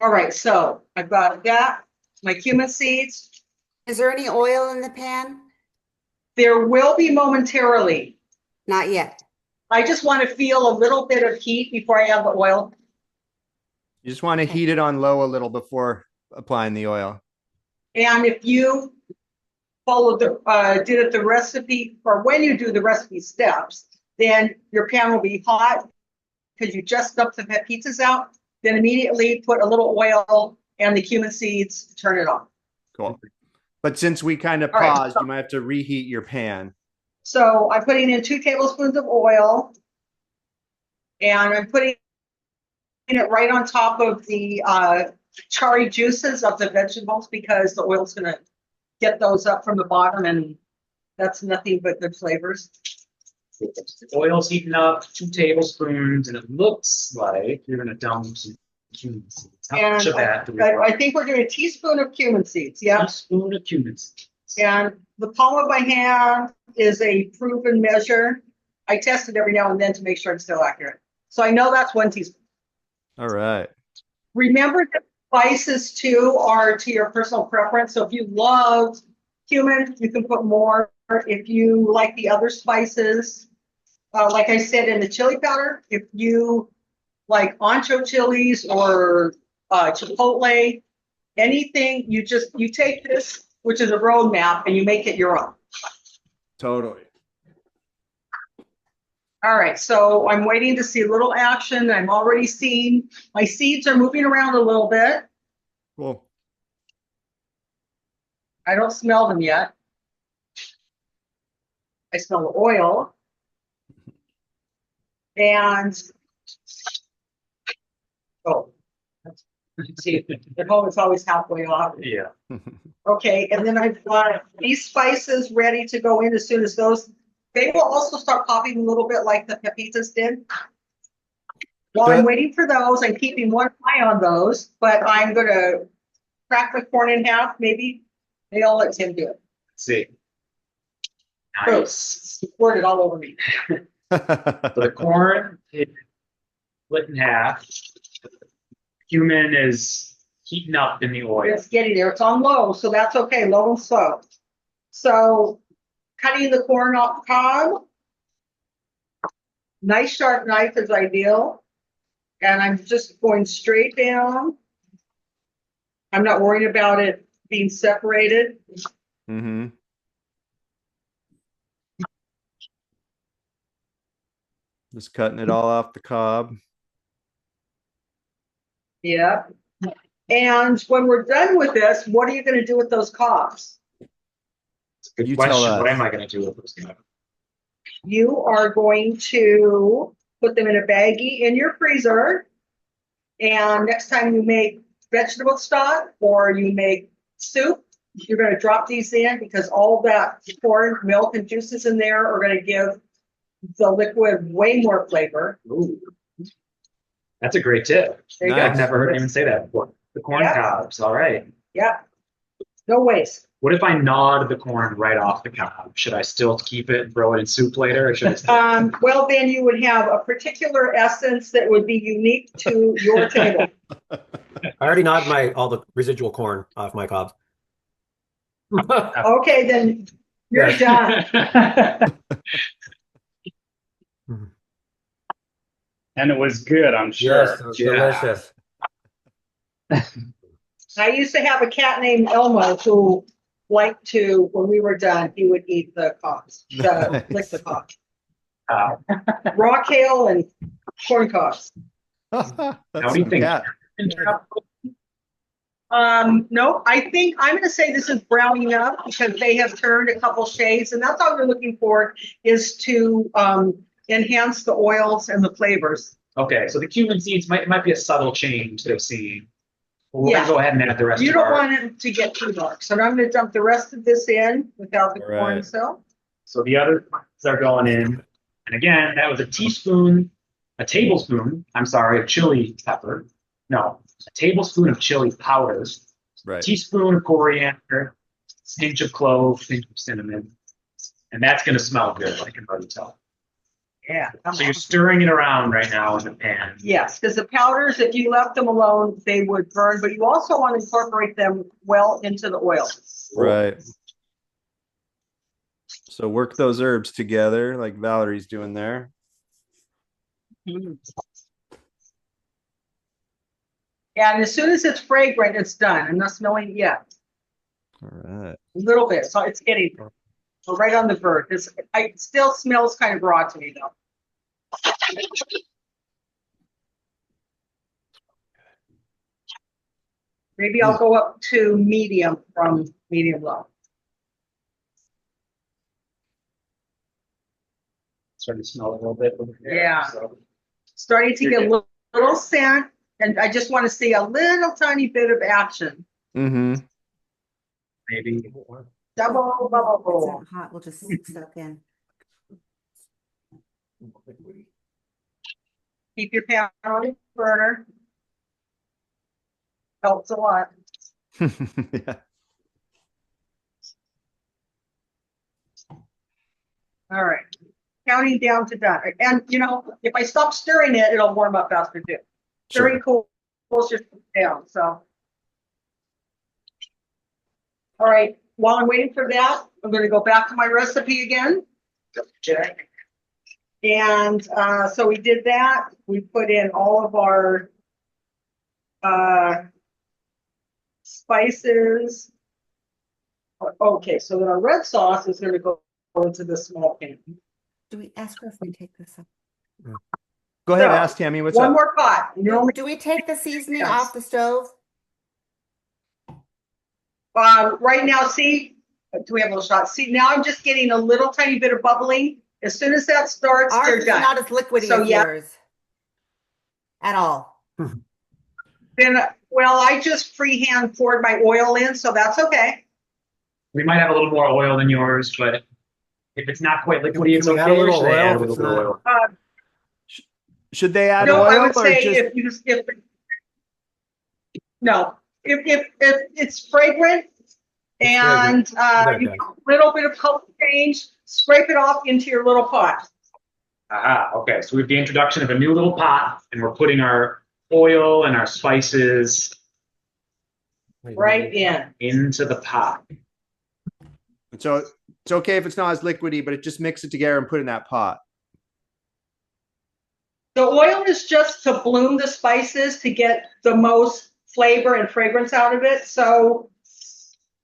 All right, so I've got that, my cumin seeds. Is there any oil in the pan? There will be momentarily. Not yet. I just want to feel a little bit of heat before I add the oil. You just want to heat it on low a little before applying the oil. And if you follow did it the recipe, or when you do the recipe steps, then your pan will be hot because you just dumped the pepitas out. Then immediately put a little oil and the cumin seeds, turn it on. Cool. But since we kind of All right, paused, so- you might have to reheat your pan. So I'm putting in 2 tablespoons of oil. And I'm putting it right on top of the charry juices of the vegetables because the oil's going to get those up from the bottom, and that's nothing but good flavors. Oil's heating up, 2 tablespoons, and it looks like you're gonna dump some cumin seeds. How much of that do we want? I think we're doing a teaspoon of cumin seeds. Yeah. Teaspoon of cumin seeds. And the palm of my hand is a proven measure. I test it every now and then to make sure it's still accurate. So I know that's 1 teaspoon. All right. Remember that spices too are to your personal preference. So if you love cumin, you can put more. If you like the other spices, like I said in the chili powder, if you like ancho chilies or chipotle, anything, you take this, which is a roadmap, and you make it your own. Totally. All right, so I'm waiting to see a little action. I'm already seeing my seeds are moving around a little bit. Cool. I don't smell them yet. I smell the oil. And see, the hole is always halfway off. Yeah. Okay, and then I've got these spices ready to go in as soon as those. They will also start popping a little bit like the pepitas did. While I'm waiting for those, I'm keeping one eye on those, but I'm going to crack the corn in half, maybe. Maybe I'll let Tim do it. Let's see. Nice. Gross. Squirt it all over me. So the corn is split in half. Cumin is heating up in the oil. It's getting there. It's on low, so that's okay. Low and slow. So cutting the corn off the cob. Nice sharp knife is ideal. And I'm just going straight down. I'm not worrying about it being separated. Mm-hmm. Just cutting it all off the cob. Yep. And when we're done with this, what are you going to do with those cobs? Good You tell question. What us. am I going to do with those guys? You are going to put them in a baggie in your freezer. And next time you make vegetable stock or you make soup, you're going to drop these in because all that corn, milk, and juices in there are going to give the liquid way more flavor. Ooh. That's a great tip. There you Nice. I've go. never heard anyone say that before. The corn Yeah. cobs. All right. Yeah. No waste. What if I gnawed the corn right off the cob? Should I still keep it and throw it in soup later, or should I still? Well, then you would have a particular essence that would be unique to your table. I already gnawed all the residual corn off my cobs. Okay, then you're Yeah. done. And it was good, I'm sure. Yes, it was Yeah. delicious. I used to have a cat named Elmo who liked to, when we were done, he would eat the cobs, Nice. lick the cobs. Wow. Raw kale and corn cobs. That's How do you some think? cat. No, I think I'm going to say this is browning up because they have turned a couple shades, and that's all we're looking for is to enhance the oils and the flavors. Okay, so the cumin seeds might be a subtle change they're seeing. We're Yeah. gonna go ahead and add the rest You of don't our. want it to get too dark, so I'm going to dump the rest of this in without the All corn right. itself. So the other ones are going in, and again, that was a tablespoon. I'm sorry, of chili pepper. No, a tablespoon of chili powder. Right. Teaspoon of coriander, pinch of clove, pinch of cinnamon, and that's gonna smell good. I can already tell. Yeah. So you're stirring it around right now in the pan. Yes, because the powders, if you left them alone, they would burn, but you also want to incorporate them well into the oil. Right. So work those herbs together like Valerie's doing there. And as soon as it's fragrant, it's done. I'm not smelling it yet. All right. A little bit, so it's getting right on the verge. It still smells kind of raw to me, though. Maybe I'll go up to medium from medium low. Starting to smell a little bit over here. Yeah. So Starting to get a little scent, and I just want to see a little tiny bit of action. Mm-hmm. maybe. Double It's bubble. not hot, we'll just soak in. Keep your pan on the burner. Helps a lot. Yeah. All right. Counting down to done. And you know, if I stop stirring it, it'll warm up faster too. Stirring cools your down. So. All right. While I'm waiting for that, I'm going to go back to my recipe again. Check. And so we did that. We put in all of our spices. Okay, so then our red sauce is going to go into the small pan. Do we ask her if we take this up? Go ahead, So, ask Tammy. What's One up? more pot. You only, Do we take the seasoning Yes. off the stove? right now, see, do we have a little shot? See, now I'm just getting a little tiny bit of bubbling. As soon as that starts, Ours they're is done. not as liquidy So, as yeah. yours. At all. Then, well, I just freehand poured my oil in, so that's okay. We might have a little more oil than yours, but if it's not quite liquidy, it's Can we okay. add a little Should they oil add a if little it's bit of not- oil? Should they add No, oil I would or say just? if you if no, if it's fragrant and you Okay. a little bit of color change, scrape it off into your little pot. Aha, okay. So we have the introduction of a new little pot, and we're putting our oil and our spices Right in. into the pot. So it's okay if it's not as liquidy, but it just mix it together and put it in that pot. The oil is just to bloom the spices to get the most flavor and fragrance out of it. So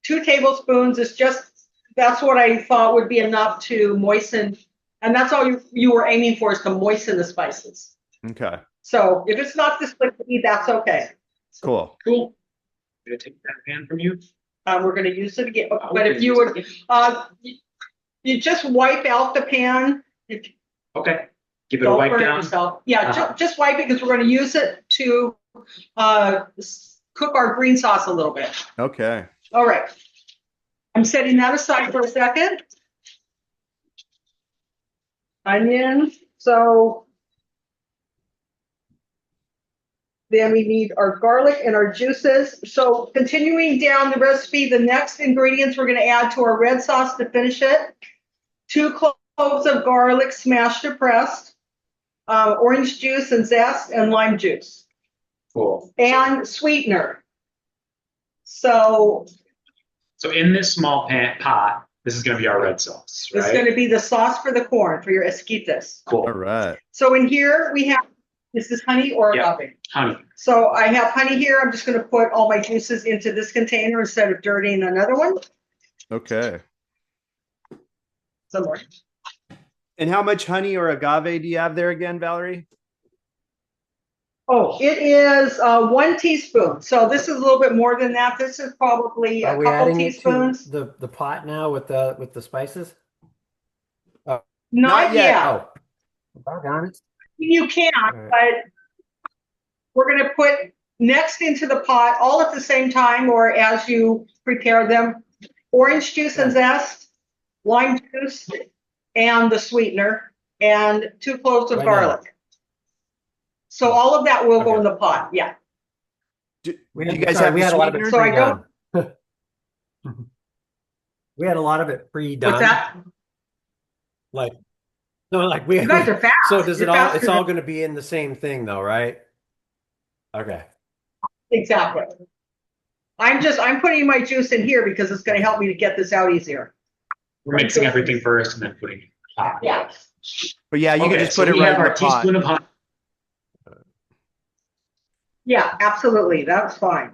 2 tablespoons is just, that's what I thought would be enough to moisten. And that's all you were aiming for, is to moisten the spices. Okay. So if it's not this liquidy, that's okay. Cool. Cool. I'm gonna take that pan from you. We're going to use it again. But if you would, you just wipe out the pan. Okay. Give it a Don't wipe burn it down. yourself. Yeah, Uh-huh. just wipe it because we're going to use it to cook our green sauce a little bit. Okay. All right. I'm setting that aside for a second. Onion. So then we need our garlic and our juices. So continuing down the recipe, the next ingredients we're going to add to our red sauce to finish it. 2 cloves of garlic smashed or pressed, orange juice and zest, and lime juice. Cool. And sweetener. So in this small pot, this is going to be our red sauce, it's right? going to be the sauce for the corn, for your esquites. Cool. All right. So in here we have, this is honey or Yeah. agave. Honey. So I have honey here. I'm just going to put all my juices into this container instead of dirtying another one. Okay. Some more. And how much honey or agave do you have there again, Valerie? Oh, it is 1 teaspoon. So this is a little bit more than that. This is probably Are a we couple adding it teaspoons. to the pot now with the spices? Not Not yet. yet. Oh, doggone it. You can, All right. but we're going to put next into the pot all at the same time or as you prepare them, orange juice and zest, lime juice, and the sweetener, and 2 cloves of Right now. garlic. So all of that will go Okay. in the pot. Yeah. Do We you had, guys sorry, have we the had a lot of it sweetener? So I pre-done. We had a lot of it pre-done. What's that? Like, no, like we. You guys are fast. So does it You're all? faster It's all than- going to be in the same thing, though, right? Okay. Exactly. I'm putting my juice in here because it's going to help me to get this out easier. We're mixing everything first and then putting it in the pot. Yeah. But yeah, you can Okay, just so put it we right have in our the pot. teaspoon of honey. Yeah, absolutely. That's fine.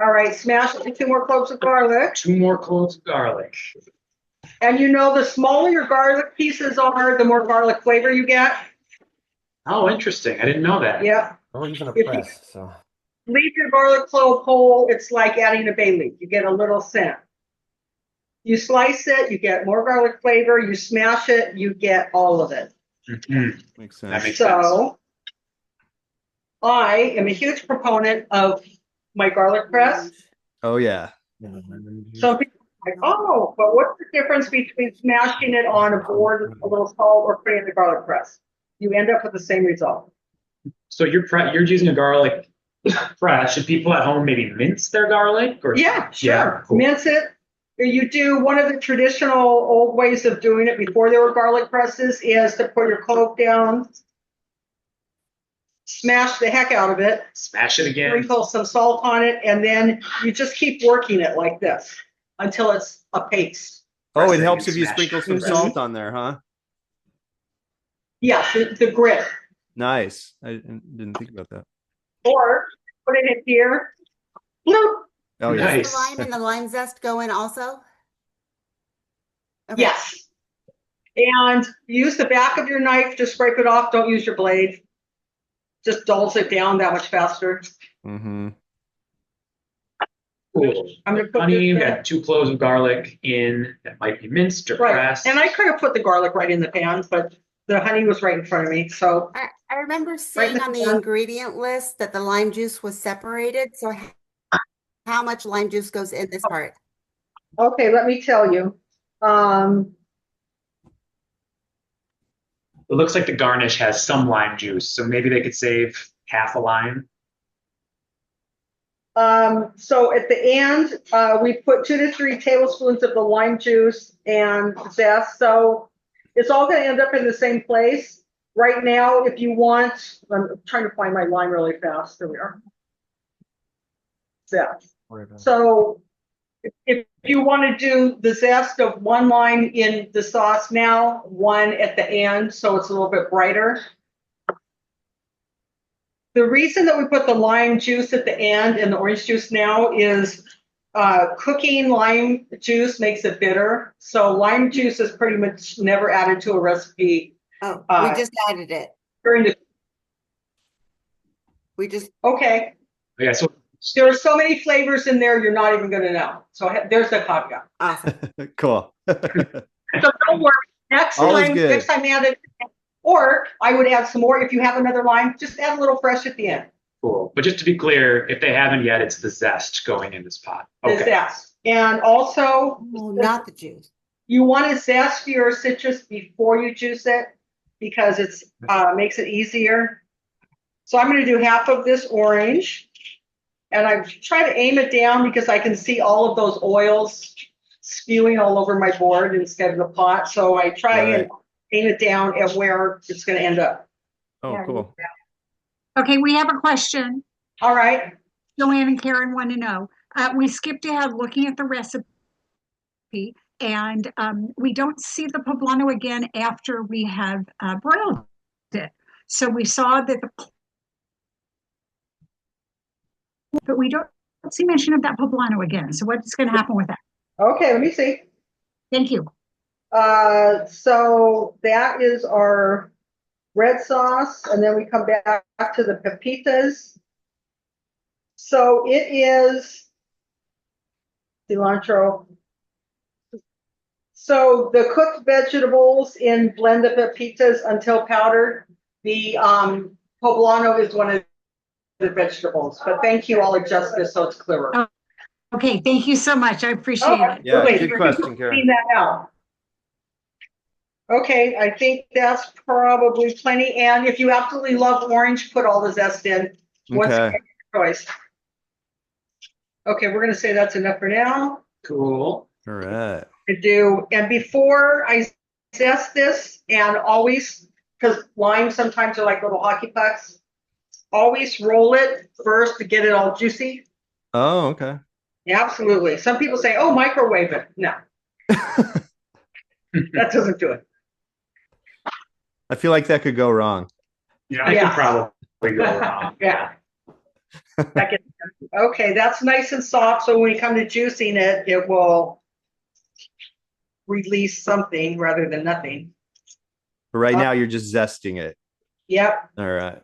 All right, smash 2 more cloves of garlic. 2 more cloves of garlic. And you know, the smaller your garlic pieces are, the more garlic flavor you get. Oh, interesting. I didn't know that. Yeah. We're using a If you- press, so. Leave your garlic clove whole. It's like adding a bay leaf. You get a little scent. You slice it, you get more garlic flavor. You smash it, you get all of it. Mhm. Makes That sense. makes sense. So I am a huge proponent of my garlic press. Oh yeah. Some people are like, oh, but what's the difference between smashing it on a board with a little salt or putting it in the garlic press? You end up with the same result. So you're using a garlic press. Should people at home maybe mince their garlic? Or Yeah, sure. Yeah, cool. Mince it. You do one of the traditional old ways of doing it before there were garlic presses is to put your clove down, smash the heck out of it, Smash it again. sprinkle some salt on it, and then you just keep working it like this until it's a paste. Oh, it Pressing helps and if you smashing. sprinkle some Mhm. salt on there, huh? Yeah, the grit. Nice. I didn't think about that. Or put it in here. Bloop. Oh yeah. Nice. The lime and the lime zest go in also? Okay. Yes. And use the back of your knife to scrape it off. Don't use your blade. Just dulls it down that much faster. Mm-hmm. Cool. I'm gonna put Honey, this you in. got 2 cloves of garlic in that might be minced or Right. pressed. And I could have put the garlic right in the pan, but the honey was right in front of me. So I remember seeing on the there. ingredient list that the lime juice was separated. So how much lime juice goes in this part? okay, let me tell you. It looks like the garnish has some lime juice, so maybe they could save half a lime. So at the end, we put 2 to 3 tablespoons of the lime juice and zest. So it's all going to end up in the same place. Right now, if you want, I'm trying to find my line really fast. There we are. Zest. So if you want to do the zest of 1 line in the sauce now, 1 at the end, so it's a little bit brighter. The reason that we put the lime juice at the end and the orange juice now is cooking lime juice makes it bitter. So lime juice is pretty much never added to a recipe. Oh, we just added it. During the, We just, okay, Yeah, so there are so many flavors in there, you're not even going to know. So there's the caveat. awesome. Cool. So don't worry. Next All is time, good. next time add it. Or I would add some more. If you have another lime, just add a little fresh at the end. cool. But just to be clear, if they haven't yet, it's the zest going in this pot. The Okay. zest. And also, Oh, not the juice. you want to zest your citrus before you juice it because it's makes it easier. So I'm going to do half of this orange. And I try to aim it down because I can see all of those oils spewing all over my board instead of the pot. So I try and aim it down at where it's going to end up. Oh, cool. Okay, we have a question. All right. Joanne and Karen want to know. We skipped ahead looking at the recipe, and we don't see the poblano again after we have broiled it. So we saw that but we don't see mention of that poblano again. So what's going to happen with that? Okay, let me see. Thank you. So that is our red sauce, and then we come back to the pepitas. So it is cilantro. So the cooked vegetables in blend the pepitas until powdered. The poblano is one of the vegetables, but thank you. I'll adjust this so it's clearer. Oh, okay, thank you so much. I appreciate it. Yeah, Wait, good question, Karen. clean that out. Okay, I think that's probably plenty. And if you absolutely love orange, put all the zest in. Once Okay. again, your choice. Okay, we're gonna say that's enough for now. Cool. All right. To do, and before I zest this, and always, because limes sometimes are like little hockey pucks, always roll it first to get it all juicy. Oh, okay. Yeah, absolutely. Some people say, oh, microwave it. No, that doesn't do it. I feel like that could go wrong. Yeah, I Yeah. could probably go wrong. Yeah. Okay, that's nice and soft. So when we come to juicing it, it will release something rather than nothing. But right now, you're just zesting it. Yep, All right.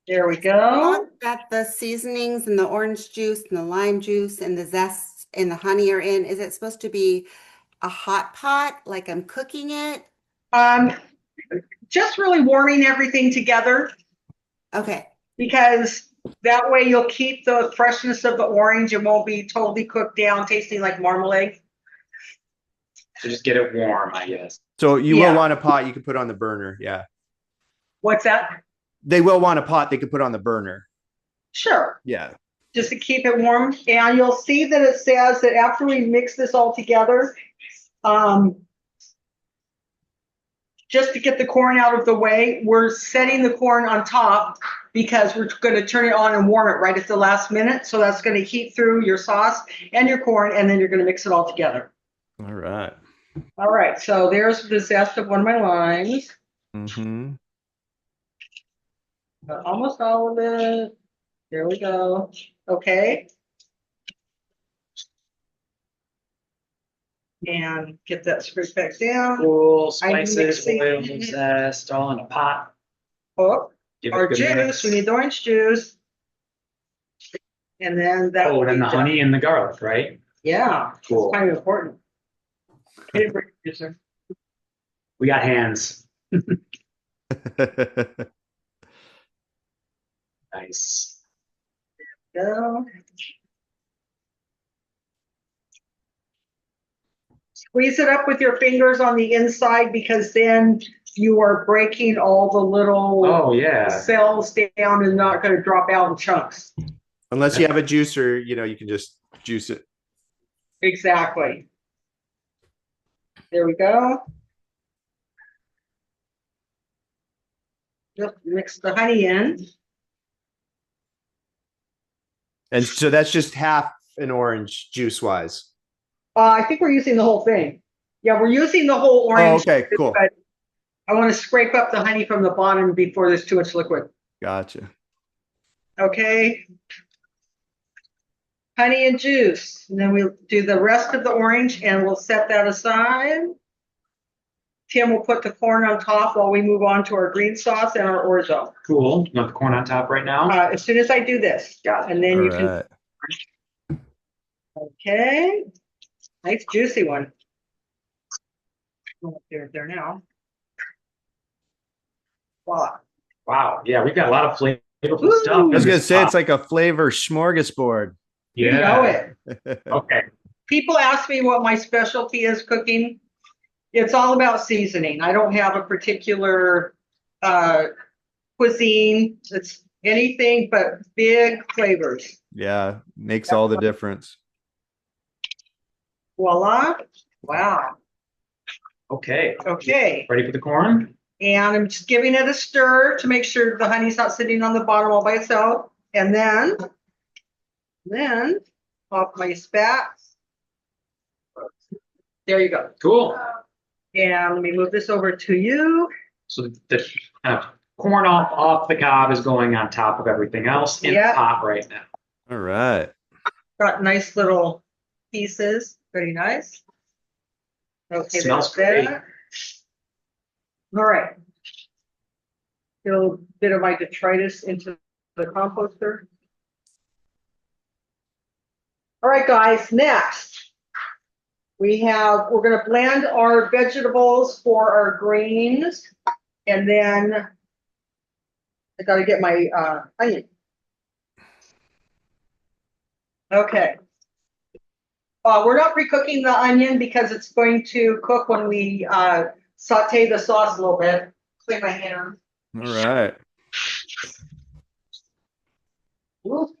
there we go. That the seasonings and the orange juice and the lime juice and the zest and the honey are in, is it supposed to be a hot pot, like I'm cooking it? Just really warming everything together Okay. because that way you'll keep the freshness of the orange. It won't be totally cooked down, tasting like marmalade. So just get it warm, I guess. So you Yeah. will want a pot you can put on the burner. Yeah. What's that? They will want a pot they could put on the burner. Sure. Yeah. Just to keep it warm. And you'll see that it says that after we mix this all together, just to get the corn out of the way, we're setting the corn on top because we're going to turn it on and warm it right at the last minute. So that's going to heat through your sauce and your corn, and then you're going to mix it all together. All right. All right, so there's the zest of one of my limes. Mm-hmm. Almost all of it. There we go. Okay. And get that screwed back down. Cool. I'm Spices, mixing- oil, zest, all in a pot. Oh, Give it our a good juice, mix. we need the orange juice. And then that. Oh, will and then be the done. honey and the garlic, right? Yeah, it's Cool. kind of important. Okay, producer. We got hands. Nice. Go. Squeeze it up with your fingers on the inside because then you are breaking all the little Oh, yeah. cells down and not going to drop out in chunks. Unless you have a juicer, you can just juice it. Exactly. There we go. Just mix the honey in. And so that's just half an orange juice wise. I think we're using the whole thing. Yeah, we're using the whole orange. Oh, okay, cool. But I want to scrape up the honey from the bottom before there's too much liquid. Gotcha. Okay. Honey and juice. And then we'll do the rest of the orange and we'll set that aside. Tim will put the corn on top while we move on to our green sauce and our orzo. Cool. You want the corn on top right now? As soon as I do this. Got it. And then All you right. can. Okay. Nice juicy one. There now. Wow. Wow. Yeah, we've got a lot of flavorful Ooh. stuff. I was gonna say it's like a flavor smorgasbord. You know it. Okay. People ask me what my specialty is cooking. It's all about seasoning. I don't have a particular cuisine. It's anything but big flavors. Yeah, makes all the difference. Voila. Wow. Okay. Okay. Ready for the corn? And I'm just giving it a stir to make sure the honey's not sitting on the bottom all by itself. And then off my spats. There you go. Cool. And let me move this over to you. So the corn off the cob is going on top of everything else in the pot right now. All right. Got nice little pieces. Very nice. Okay, Smells there's great. that. All right. Get a little bit of my detritus into the composter. All right, guys, next. We're gonna blend our vegetables for our greens. And then I gotta get my onion. Okay. We're not pre-cooking the onion because it's going to cook when we saute the sauce a little bit. Clean my hands. All right. Ooh.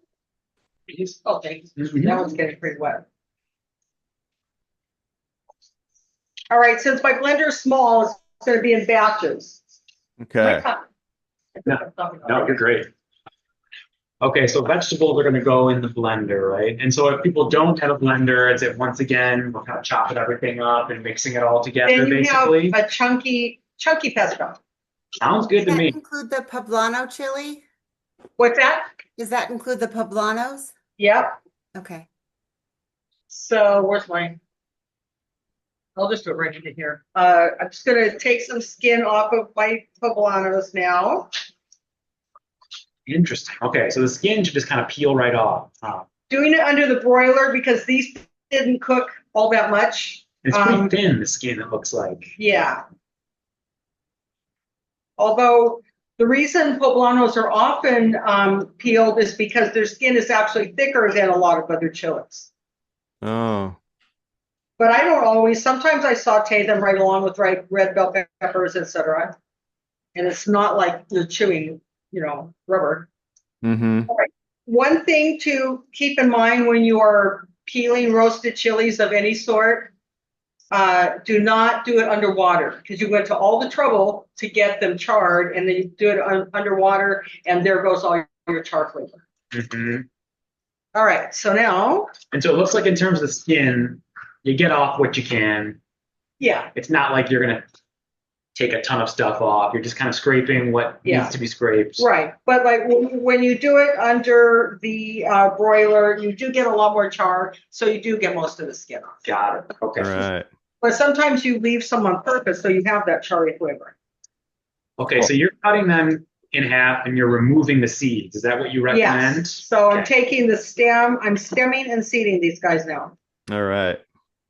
Okay, that one's getting pretty wet. All right, since my blender is small, it's going to be in batches. Okay. No, you're great. Okay, so vegetables are going to go in the blender, right? And so if people don't have a blender, it's once again, we're kind of chopping everything up and mixing it all together, Then you basically. have a chunky pesto. Sounds good to Does that me. include the poblano chili? What's that? Does that include the poblanos? Yep. Okay. So where's mine? I'll just do it right into here. I'm just going to take some skin off of my poblanos now. Interesting. Okay, so the skin should just kind of peel right off. Doing it under the broiler because these didn't cook all that much. It's pretty thin, the skin, it looks like. Yeah. Although the reason poblanos are often peeled is because their skin is actually thicker than a lot of other chilies. Oh. But I don't always. Sometimes I saute them right along with red bell peppers, etc. And it's not like you're chewing, rubber. Mm-hmm. All right. One thing to keep in mind when you are peeling roasted chilies of any sort, do not do it underwater because you went to all the trouble to get them charred, and then you do it underwater, and there goes all your char flavor. Mm-hmm. All right, so now. And so it looks like in terms of the skin, you get off what you can. Yeah. It's not like you're going to take a ton of stuff off. You're just kind of scraping what needs to be scraped. Right. But like when you do it under the broiler, you do get a lot more char. So you do get most of the skin off. Got it. Okay. All right. But sometimes you leave some on purpose so you have that charry flavor. Okay. So you're cutting them in half and you're removing the seeds. Is that what you recommend? Yes. So I'm taking the stem. I'm stemming and seeding these guys now. All right.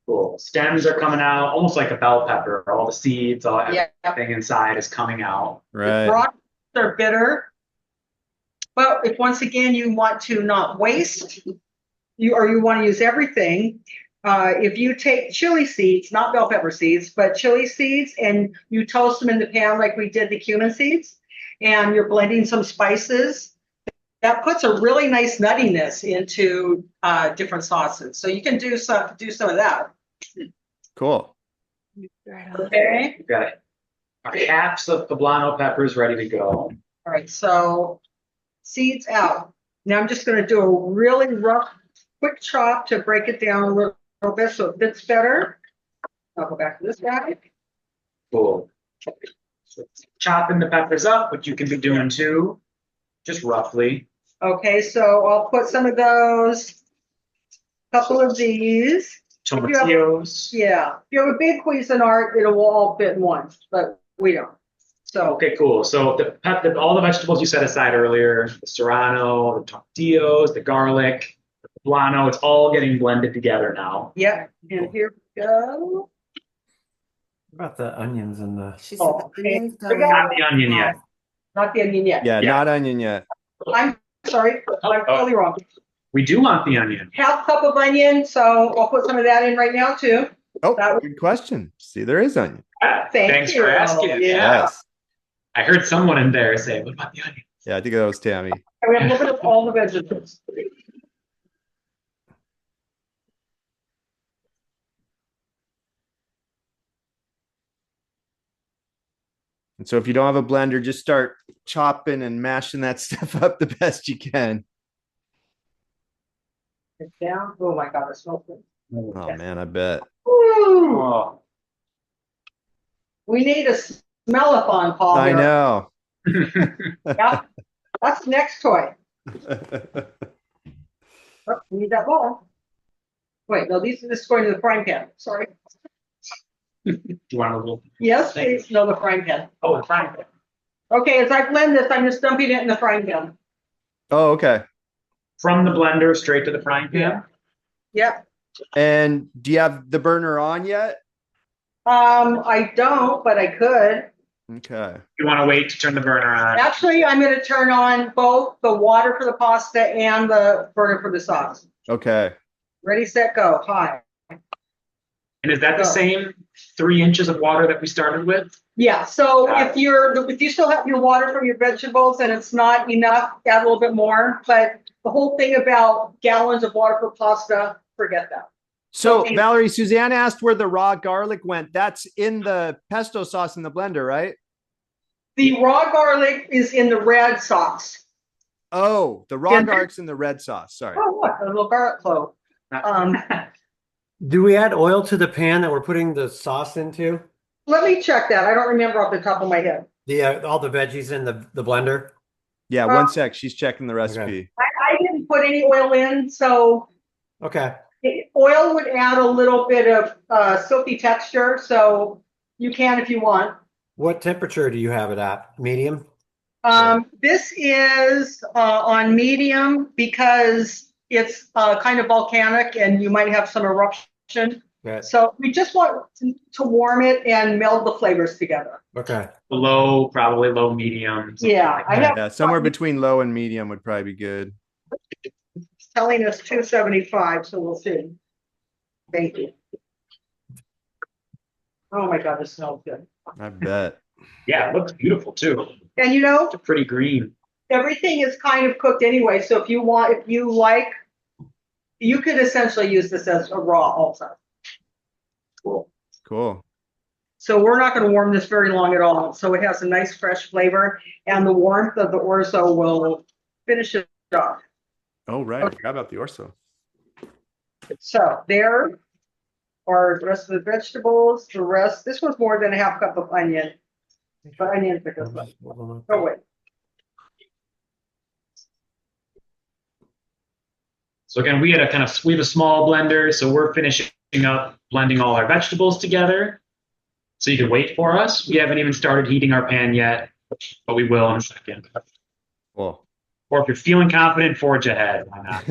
Cool. Stems are coming out almost like a bell pepper. All the seeds, everything inside is coming out. Right. The rocks are bitter. But if once again you want to not waste, you want to use everything, if you take chili seeds, not bell pepper seeds, but chili seeds, and you toast them in the pan like we did the cumin seeds, and you're blending some spices, that puts a really nice nuttiness into different sauces. So you can do some of that. Cool. Okay. You've got our halves of poblano peppers ready to go. All right. So seeds out. Now I'm just going to do a really rough, quick chop to break it down a little bit so it fits better. I'll go back to this guy. Cool. So chopping the peppers up, which you can be doing too, just roughly. Okay, so I'll put some of those, couple of these. Tomatillos. Yeah, if you have a big Cuisinart, it will all fit in one, but we don't. So, Okay, cool. So all the vegetables you set aside earlier, the serrano, the tomatillos, the garlic, the poblano, it's all getting blended together now. yeah, and here we go. What about the onions and the? She said the Okay. onions go Not in. the onion yet. Not the onion yet. Yeah, Yeah. not onion yet. I'm sorry, I'm totally wrong. We do want the onion. Half cup of onion, so I'll put some of that in right now too. Oh, That was- good question. See, there is onion. Thanks for asking. Yeah. Yes. I heard someone in there say, "What about the onion?" Yeah, I think that was Tammy. And we have a little bit of all the vegetables. And so if you don't have a blender, just start chopping and mashing that stuff up the best you can. It's down. Oh my God, it smells good. Oh man, I bet. Woo! Oh. We need a smell-a-thon, Paul. I here. know. Yeah, that's the next toy. Oh, we need that bowl. Wait, no, this is going to the frying pan. Sorry. Do you want a little? Yes, please. No, the frying pan. Oh, the frying pan. Okay, as I blend this, I'm just dumping it in the frying pan. Oh, okay. From the blender straight to the frying pan. Yep. And do you have the burner on yet? I don't, but I could. Okay. You want to wait to turn the burner on? Actually, I'm going to turn on both the water for the pasta and the burner for the sauce. Okay. Ready, set, go. Hi. And is that the same 3 inches of water that we started with? Yeah, so if you still have your water from your vegetables and it's not enough, add a little bit more. But the whole thing about gallons of water for pasta, forget that. So Okay. Valerie, Suzanne asked where the raw garlic went. That's in the pesto sauce in the blender, right? The raw garlic is in the red sauce. Oh, the raw Yeah. garlic's in the red sauce. Sorry. Oh, what? A little garlic clove. Do we add oil to the pan that we're putting the sauce into? Let me check that. I don't remember off the top of my head. The all the veggies in the blender. Yeah, one sec. She's checking the recipe. I didn't put any oil in, so Okay. oil would add a little bit of silky texture. So you can if you want. What temperature do you have it at? Medium? This is on medium because it's kind of volcanic and you might have some eruption. Okay. So we just want to warm it and meld the flavors together. Okay. Low, probably low, medium. something Yeah, like I that. have Yeah, somewhere between low and medium would probably be good. it's telling us 275, so we'll see. Thank you. Oh my God, this smells good. I bet. Yeah, it looks beautiful too. And you know, It's pretty green. everything is kind of cooked anyway. So if you like, you could essentially use this as a raw also. Cool. Cool. So we're not going to warm this very long at all. So it has a nice fresh flavor and the warmth of the orzo will finish it off. Oh, right. I forgot about the orzo. So there are the rest of the vegetables. The rest, this was more than a half cup of onion. But onion because oh wait. So again, we have a small blender, so we're finishing up blending all our vegetables together. So you can wait for us. We haven't even started heating our pan yet, but we will in a second. Cool. Or if you're feeling confident, forge ahead. Why not?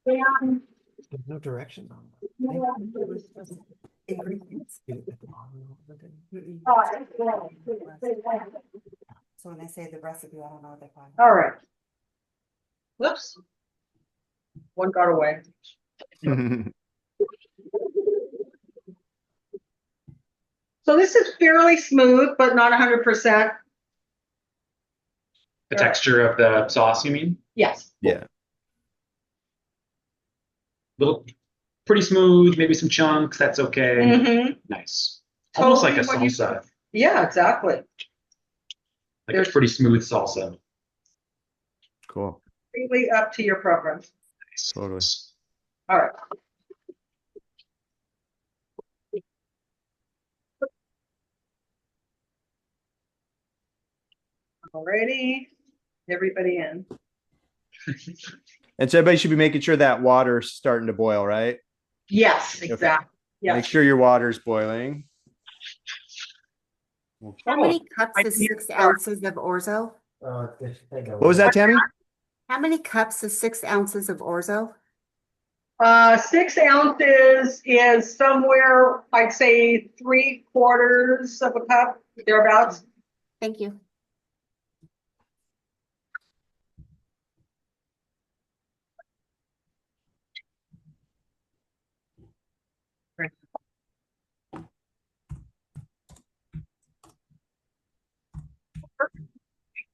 There's no directions on that. Ingredients. So when I say the recipe, I don't know what they're calling. All right. Whoops. One got away. So this is fairly smooth, but not 100%. The texture of the sauce, you mean? Yes. Yeah. Little, pretty smooth, maybe some chunks. That's okay. Mm-hmm. Nice. Almost like a Totally what you- salsa. Yeah, exactly. Like a pretty smooth salsa. Cool. Completely up to your preference. Nice. Totally. All right. Alrighty, everybody in. And so everybody should be making sure that water's starting to boil, right? Yes, exactly. Make Yes. sure your water's boiling. How many cups is 6 ounces of orzo? What was that, Tammy? How many cups is 6 ounces of orzo? 6 ounces is somewhere, I'd say 3/4 of a cup, thereabouts. Thank you.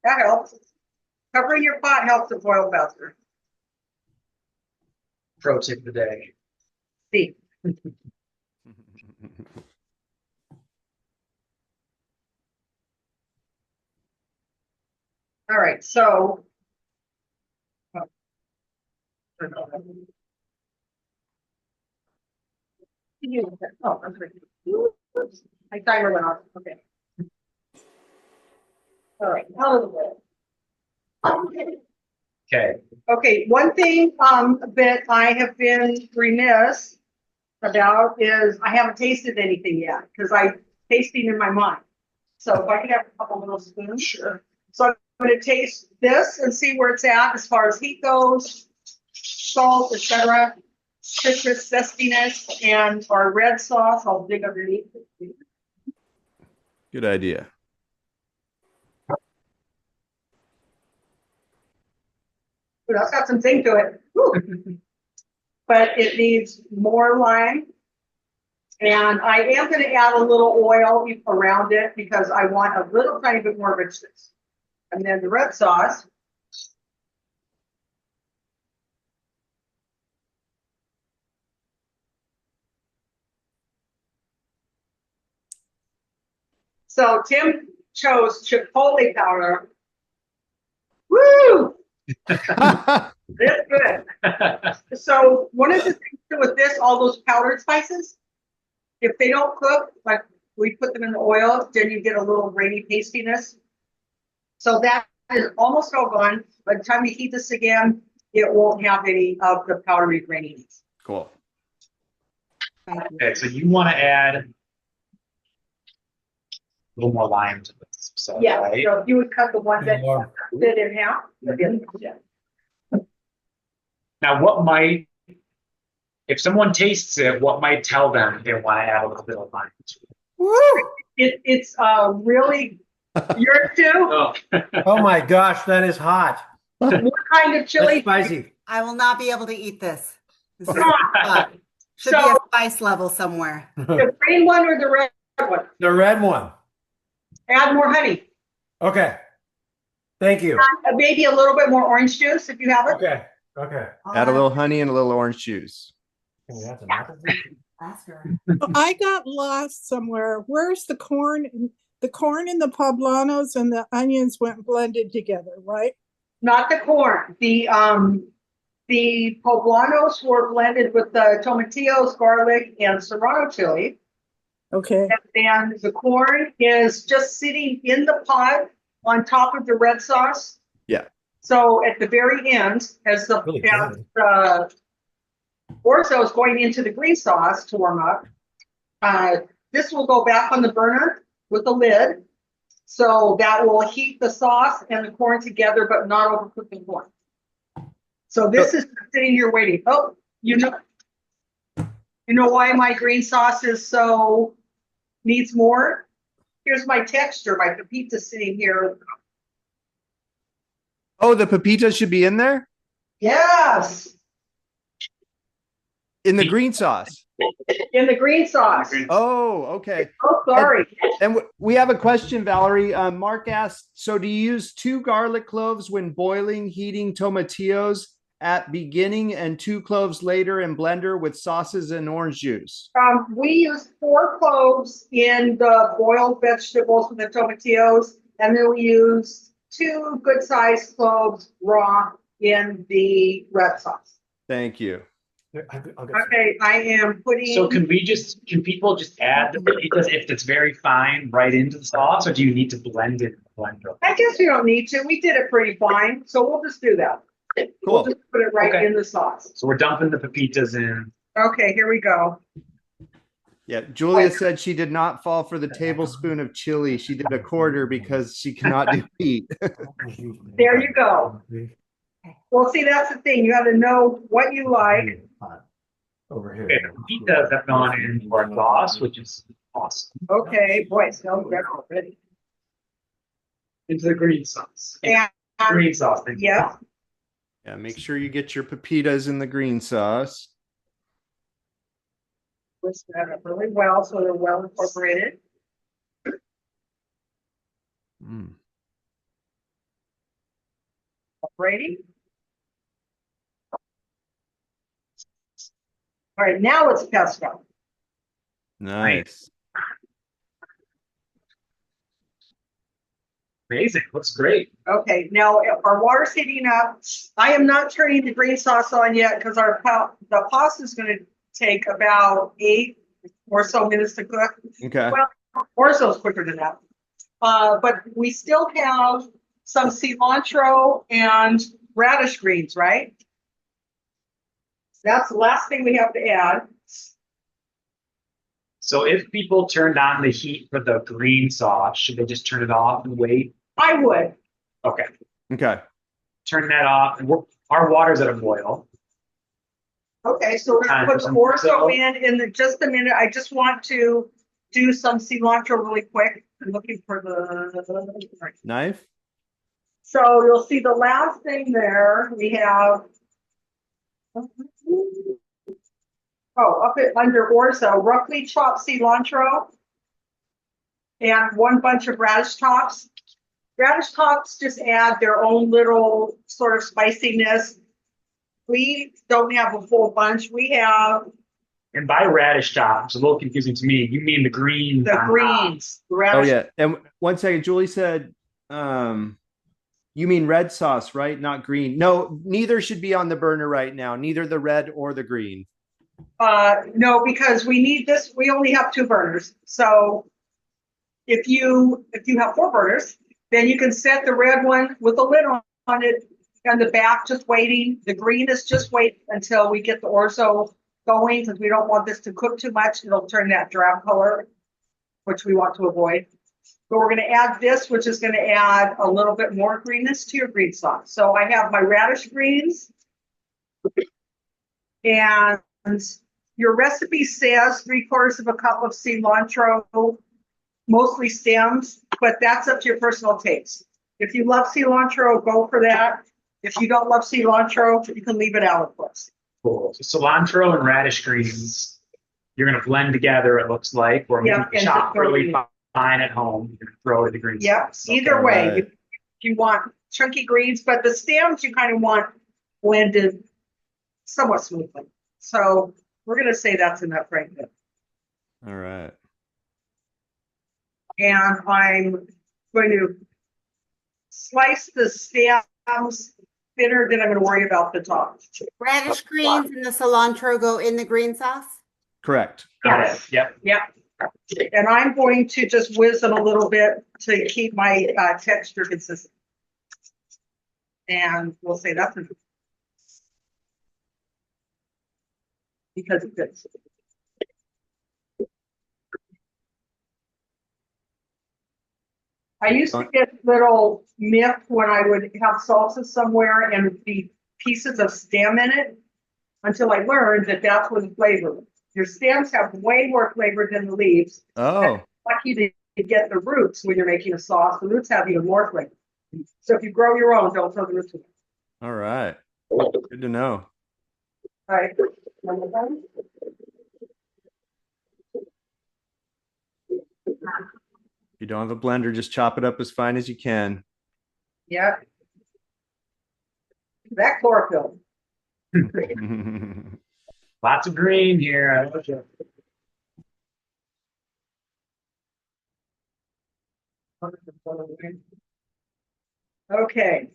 That helps. Covering your pot helps it boil faster. Pro tip of the day. See. All right, so. Oh, I'm sorry. Oops, my timer went off. Okay. All right, out of the way. Okay. Okay, one thing that I have been remiss about is I haven't tasted anything yet because I'm tasting in my mind. So if I could have a couple little spoons. Sure. So I'm going to taste this and see where it's at as far as heat goes, salt, etc., citrus zestiness, and our red sauce. I'll dig underneath it. Good idea. Ooh, that's got some zing to it. Woo. But it needs more lime. And I am going to add a little oil around it because I want a little tiny bit more richness. And then the red sauce. So Tim chose chipotle powder. Woo! It's good. So one of the things with this, all those powdered spices, if they don't cook, like we put them in the oil, then you get a little grainy pastiness. So that is almost all gone. By the time you heat this again, it won't have any of the powdery graininess. Cool. Okay, so you want to add a little more lime to this. So, Yeah, right? so you would cut the one that Yeah. fit in half. Yeah. Now, what might, if someone tastes it, what might tell them they want to add a little bit of lime to it? Woo! It's really yours too. Oh. Oh my gosh, that is hot. What kind of That's chili? spicy. I will not be able to eat this. This is should be So a spice level somewhere. the green one or the red one? The red one. Add more honey. Okay. Thank you. Maybe a little bit more orange juice if you have it. Okay. Okay. Add a little honey and a little orange juice. Can we add some apples? Faster. I got lost somewhere. Where's the corn? The corn and the poblanos and the onions went blended together, right? Not the corn. The poblanos were blended with the tomatillos, garlic, and serrano chili. Okay. And the corn is just sitting in the pot on top of the red sauce. Yeah. So at the very end, as the Really orzo is going into the green sauce to warm up, this will go back on the burner with a lid. So that will heat the sauce and the corn together, but not overcook the corn. So this is sitting here waiting. Oh, you know why my green sauce is so needs more? Here's my texture. My Pepitas sitting here. Oh, the Pepitas should be in there? Yes, In the green sauce. in the green sauce. Oh, okay. Oh, sorry. And we have a question, Valerie. Mark asked, so do you use 2 garlic cloves when boiling, heating tomatillos at beginning and 2 cloves later in blender with sauces and orange juice? We use 4 cloves in the boiled vegetables with the tomatillos, and then we use 2 good-sized cloves raw in the red sauce. Thank you. I'll get some. Okay, I am putting. So can people just add the Pepitas if it's very fine right into the sauce, or do you need to blend it? blend real I guess we don't need to. We did it pretty fine, so we'll just do that. We'll Cool. just put it right Okay. in the sauce. So we're dumping the pepitas in. Okay, here we go. Yeah, Julia said she did not fall for the tablespoon of chili. She did a quarter because she cannot do heat. There you go. Well, see, that's the thing. You have to know what you like. Over here. Okay, the pepitas have gone into our sauce, which is awesome. Okay, boy, it smells good already. Into the green sauce. And, Green sauce. Thank you. yeah, Yeah, make sure you get your pepitas in the green sauce. whisk that up really well so they're well incorporated. Mm. Ready? All right, now it's pesto. Nice. Amazing. Looks great. Okay, now our water's heating up. I am not turning the green sauce on yet because the pasta is going to take about 8 or so minutes to cook. Okay. Well, Orzo's quicker than that. But we still have some cilantro and radish greens, right? That's the last thing we have to add. So if people turned on the heat for the green sauce, should they just turn it off and wait? I would. Okay. Okay. Turn that off. And our water's at a boil. Okay, so we're Time gonna for put some Orzo Orzo. in just a minute. I just want to do some cilantro really quick. I'm looking for the. Knife. So you'll see the last thing there, we have. Oh, under Orzo, roughly chopped cilantro. And one bunch of radish tops. Radish tops just add their own little sort of spiciness. We don't have a full bunch. We have And by radish tops, a little confusing to me. You mean the greens? the on greens. The Oh radish. yeah. And one second, Julie said, you mean red sauce, right? Not green. No, neither should be on the burner right now. Neither the red or the green. No, because we need this. We only have 2 burners. So if you have 4 burners, then you can set the red one with a lid on it on the back, just waiting. The green is just wait until we get the Orzo going because we don't want this to cook too much. It'll turn that drab color, which we want to avoid. But we're going to add this, which is going to add a little bit more greenness to your green sauce. So I have my radish greens. And your recipe says 3/4 cup of cilantro, mostly stems, but that's up to your personal taste. If you love cilantro, go for that. If you don't love cilantro, you can leave it out, of course. Cool. So cilantro and radish greens, you're going to blend together, it looks like, or maybe Yeah, and chop throw it really in. fine at home. You can throw in the green Yep, sauce. either Okay, way, right. if you want chunky greens, but the stems you kind of want blended somewhat smoothly. So we're going to say that's enough right there. All right. And I'm going to slice the stems thinner, then I'm going to worry about the top. Radish greens and the cilantro go in the green sauce? Correct. Got it. Yep. Yep. And I'm going to just whiz them a little bit to keep my texture consistent. And we'll say that's enough. Because it fits. I used to get little myth when I would have salsa somewhere and it'd be pieces of stem in it until I learned that that's what the flavor. Your stems have way more flavor than the leaves. Oh, Lucky to get the roots when you're making a sauce. The roots have even more flavor. So if you grow your own, don't throw the roots away. all right. Good to know. All right. If you don't have a blender, just chop it up as fine as you can. Yeah. That chlorophyll. Lots of green here. I love it. Okay.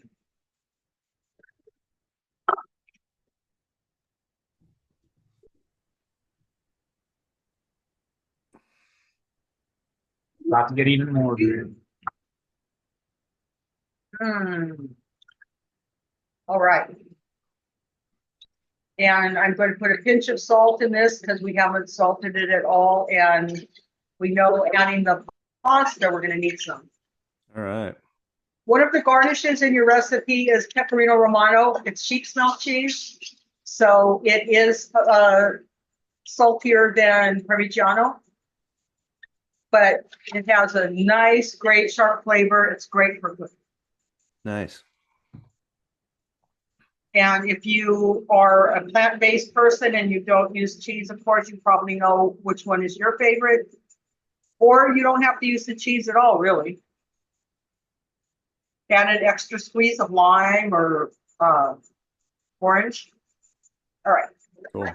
About to get even more green. All right. And I'm going to put a pinch of salt in this because we haven't salted it at all. And we know adding the pasta, we're going to need some. All right. One of the garnishes in your recipe is pecorino romano. It's sheep's milk cheese. So it is saltier than Parmigiano. But it has a nice, great, sharp flavor. It's great for cooking. Nice. And if you are a plant-based person and you don't use cheese, of course, you probably know which one is your favorite. Or you don't have to use the cheese at all, really. Add an extra squeeze of lime or orange. All right. Cool.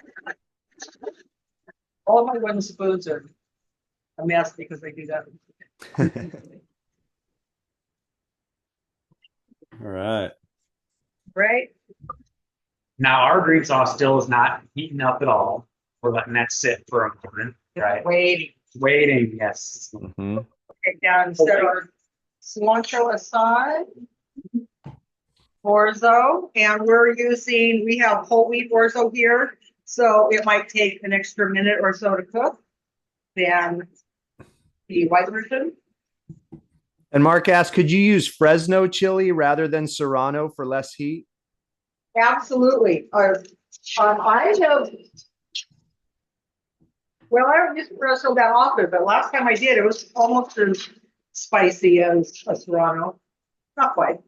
All of my wooden spoons are a mess because they do that. All right. Right? Now our green sauce still is not heating up at all. We're letting that sit for a moment, right? Waiting, yes. Mm-hmm. Okay, down, set our cilantro aside. Orzo, and we have whole wheat orzo here, so it might take an extra minute or so to cook than the white version. And Mark asked, could you use Fresno chili rather than Serrano for less heat? Absolutely. I don't use Fresno that often, but last time I did, it was almost as spicy as a Serrano. Not quite.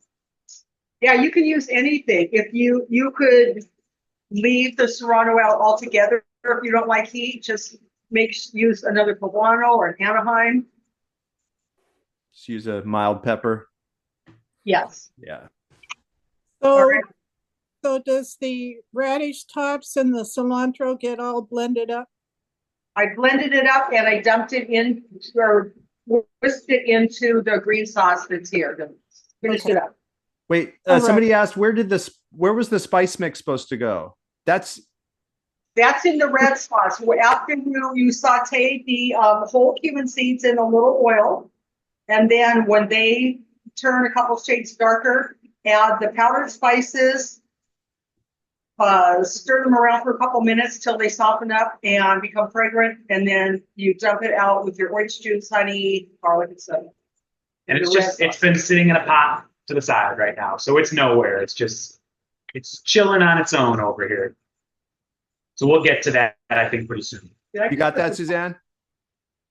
Yeah, you can use anything. If you could leave the Serrano out altogether if you don't like heat, just use another poblano or an Anaheim. Just use a mild pepper. Yes. Yeah. So, right. so does the radish tops and the cilantro get all blended up? I blended it up and I dumped it in or whisked it into the green sauce that's here. Finished it up. Wait, All somebody asked, where was the spice mix supposed to go? That's in the red sauce. After you saute the whole cumin seeds in a little oil, and then when they turn a couple shades darker, add the powdered spices, stir them around for a couple minutes till they soften up and become fragrant, and then you dump it out with your orange juice, honey, garlic, and soda. And it's been sitting in a pot to the side right now, so it's nowhere. It's chilling on its own over here. So we'll get to that, I think, pretty soon. you got that, Suzanne?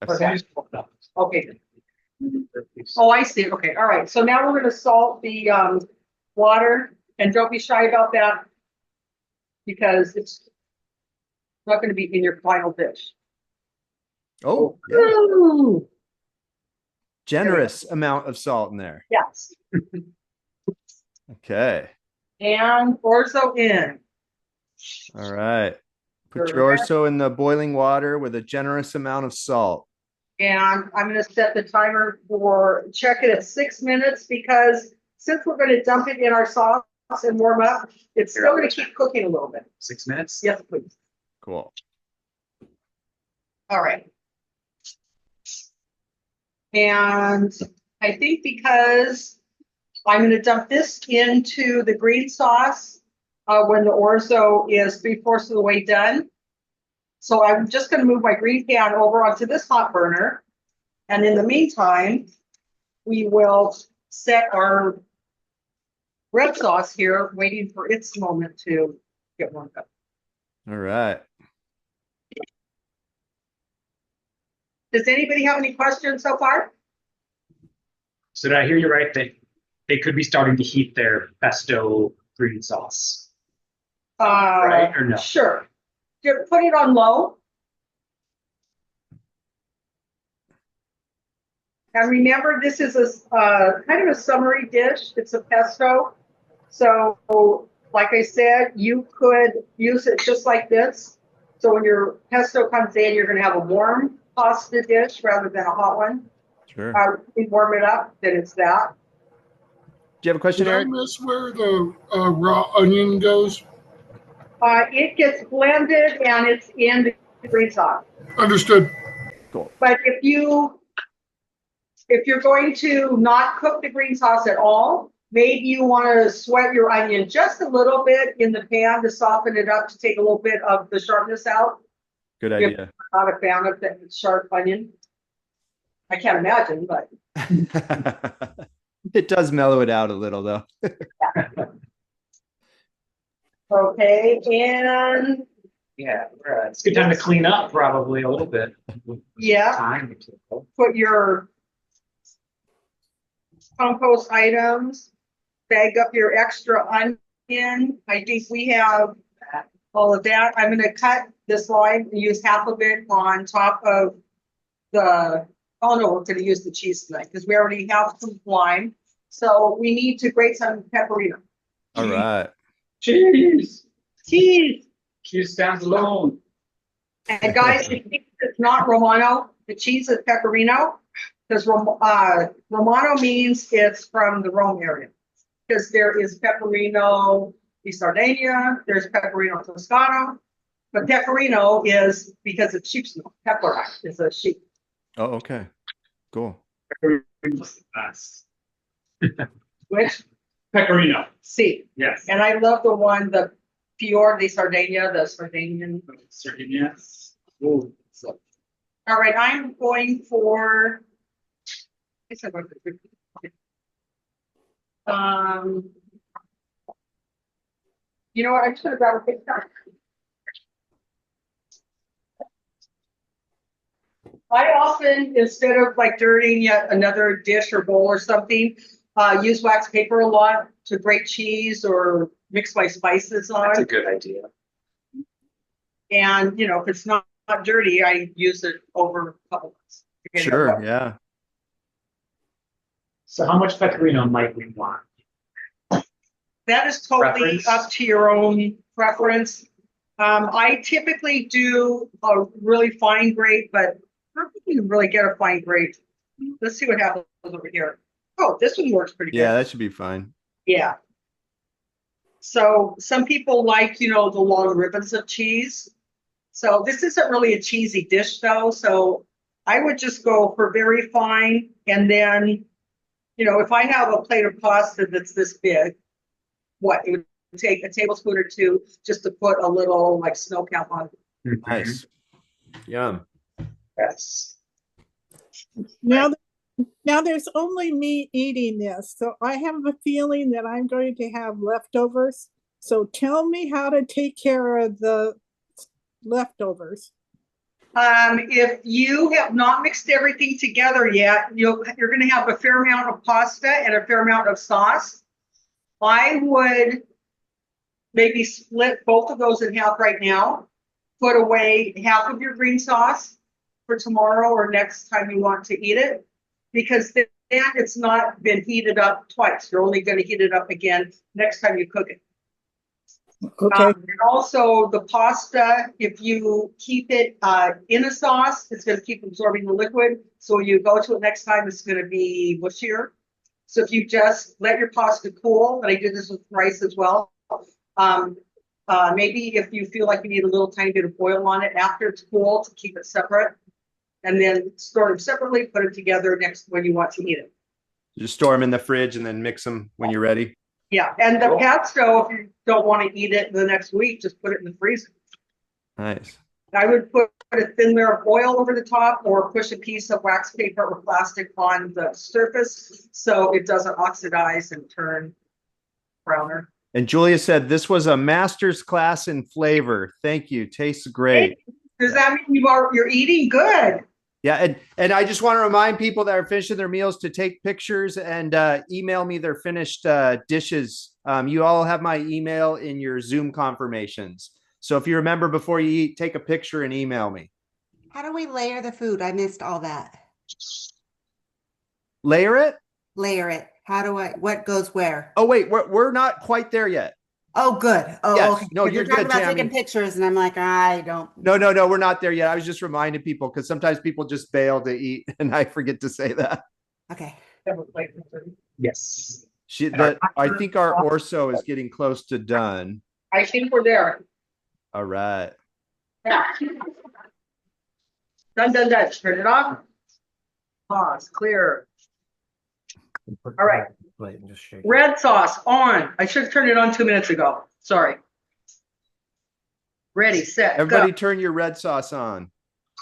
Okay. Okay. Oh, I see. Okay. All right. So now we're going to salt the water, and don't be shy about that because it's not going to be in your final dish. Oh, yeah. Ooh. Generous amount of salt in there. Yes. Okay. And orzo in. All right. Put your orzo in the boiling water with a generous amount of salt. And I'm going to set the timer check it at 6 minutes because since we're going to dump it in our sauce and warm up, it's still going to keep cooking a little bit. 6 minutes? Yes, please. Cool. All right. And I think because I'm going to dump this into the green sauce when the orzo is 3/4 of the way done. So I'm just going to move my green pan over onto this hot burner. And in the meantime, we will set our red sauce here, waiting for its moment to get warmed up. All right. Does anybody have any questions so far? So did I hear you right that they could be starting to heat their pesto green sauce? Right or no? Sure. Put it on low. And remember, this is a kind of a summery dish. It's a pesto. So, like I said, you could use it just like this. So when your pesto comes in, you're going to have a warm pasta dish rather than a hot one. Sure. You warm it up, then it's that. Do you have a question, Did I Eric? miss where the raw onion goes? It gets blended and it's in the green sauce. Understood. Cool. But if you're going to not cook the green sauce at all, Maybe you want to sweat your onion just a little bit in the pan to soften it up, to take a little bit of the sharpness out. Good If idea. you're not a fan of that sharp onion. I can't imagine, but It does mellow it out a little though. okay. And Yeah, it's a good time to clean up probably a little bit. yeah, Time. put your compost items, bag up your extra onion. I think we have all of that. I'm gonna cut this line and use half of it on top of the, oh no, we're gonna use the cheese tonight because we already have some lime. So we need to grate some pepperino. All right. Cheese. Cheese. Cheese stands alone. And guys, if it's not Romano, the cheese is pecorino, because Romano means it's from the Rome area. Because there is pecorino di Sardinia, there's pecorino Toscano, but pecorino is because it's sheep's milk. Pepper is a sheep. Oh, okay. Cool. Best. Which? Pecorino. See. Yes. And I love the one, the Fior di Sardinia, the Sardinian. Sardinia. Ooh. So, all right, I'm going for. You know what? I'm just gonna grab a picture. I often, instead of like dirtying yet another dish or bowl or something, use wax paper a lot to grate cheese or mix my spices on. That's a good idea. And you know, if it's not dirty, I use it over a couple months. Sure. Yeah. So how much pecorino might we want? That is totally Preference? up to your own preference. I typically do a really fine grate, but I don't think you can really get a fine grate. Let's see what happens over here. Oh, this one works pretty Yeah, good. that should be fine. Yeah. So some people like, you know, the long ribbons of cheese. So this isn't really a cheesy dish though. So I would just go for very fine. And then, you know, if I have a plate of pasta that's this big, it would take a tablespoon or two just to put a little like snow cap on it. Nice. Yum. Yes. Now there's only me eating this, so I have a feeling that I'm going to have leftovers. So tell me how to take care of the leftovers. If you have not mixed everything together yet, you're going to have a fair amount of pasta and a fair amount of sauce. I would maybe split both of those in half right now. Put away half of your green sauce for tomorrow or next time you want to eat it, because then it's not been heated up twice. You're only going to heat it up again next time you cook it. Okay. And also the pasta, if you keep it in a sauce, it's going to keep absorbing the liquid. So when you go to it next time, it's going to be mushier. So if you just let your pasta cool, and I did this with rice as well. Maybe if you feel like you need a little tiny bit of oil on it after it's cool to keep it separate, and then store them separately, put it together next when you want to eat it. Just store them in the fridge and then mix them when you're ready. Yeah, and the pesto, if you don't want to eat it the next week, just put it in the freezer. Nice. I would put a thin layer of oil over the top or push a piece of wax paper or plastic on the surface so it doesn't oxidize and turn browner. And Julia said this was a master's class in flavor. Thank you. Tastes great. Does that mean you're eating good? Yeah, and I just want to remind people that are finishing their meals to take pictures and email me their finished dishes. You all have my email in your Zoom confirmations. So if you remember before you eat, take a picture and email me. How do we layer the food? I missed all that. Layer it? Layer it. What goes where? Oh, wait, we're not quite there yet. Oh, good. Oh, Yes. okay. No, You're you're talking good, about Tammy. taking pictures, and I'm like, I don't. No, we're not there yet. I was just reminding people because sometimes people just bail to eat and I forget to say that. Okay. Yes. I think our orzo is getting close to done. I think we're there. All right. Yeah. Done. Turn it off. Pause. Clear. All right. plate and just shake it. Red sauce on. I should have turned it on 2 minutes ago. Sorry. Ready, set, Everybody go. turn your red sauce on.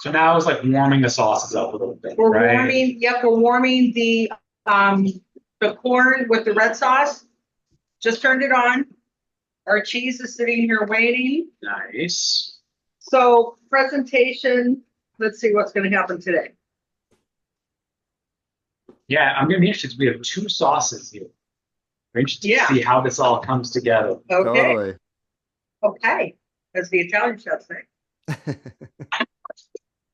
So now it's like warming the sauces up a little bit, We're right? warming, yep, we're warming the corn with the red sauce. Just turned it on. Our cheese is sitting here waiting. Nice. So presentation, let's see what's gonna happen today. Yeah, I'm gonna be interested. We have 2 sauces here. We're interested Yeah. to see how this all comes together. Okay, Totally. okay, as the Italian chef say.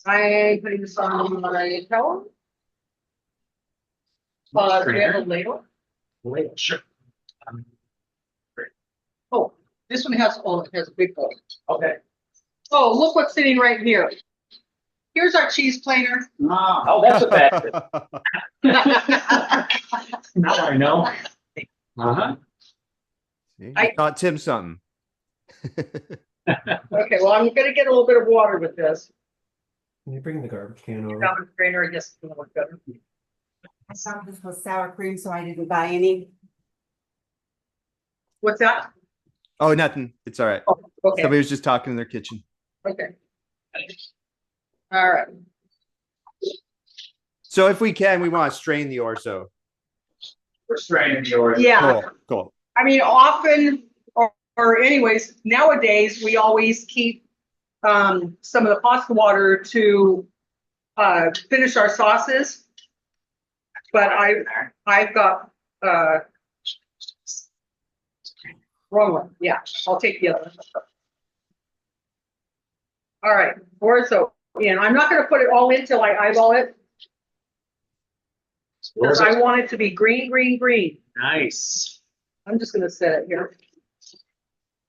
I'm putting this on my towel. Do we have a ladle? Wait, sure. Oh, this one has, oh, it has a big bowl. Okay. Oh, look what's sitting right here. Here's our cheese planer. Oh, that's a bad. Now I know. Uh-huh. See, you taught Tim something. Okay, well, I'm gonna get a little bit of water with this. Can you bring the garbage can over? Garbage strainer, I guess, it's gonna look better. I thought this was sour cream, so I didn't buy any. What's that? Oh, nothing. It's all right. Oh, okay, Somebody was just talking in their kitchen. okay. All right. So if we can, we want to strain the orzo. We're straining yours. Yeah, Cool. Cool. I mean, often, or anyways, nowadays, we always keep some of the pasta water to finish our sauces. But I've got wrong one. Yeah, I'll take the other one. All right, orzo. And I'm not gonna put it all in till I eyeball it, because I want it to be green, green, green. Nice. I'm just gonna set it here.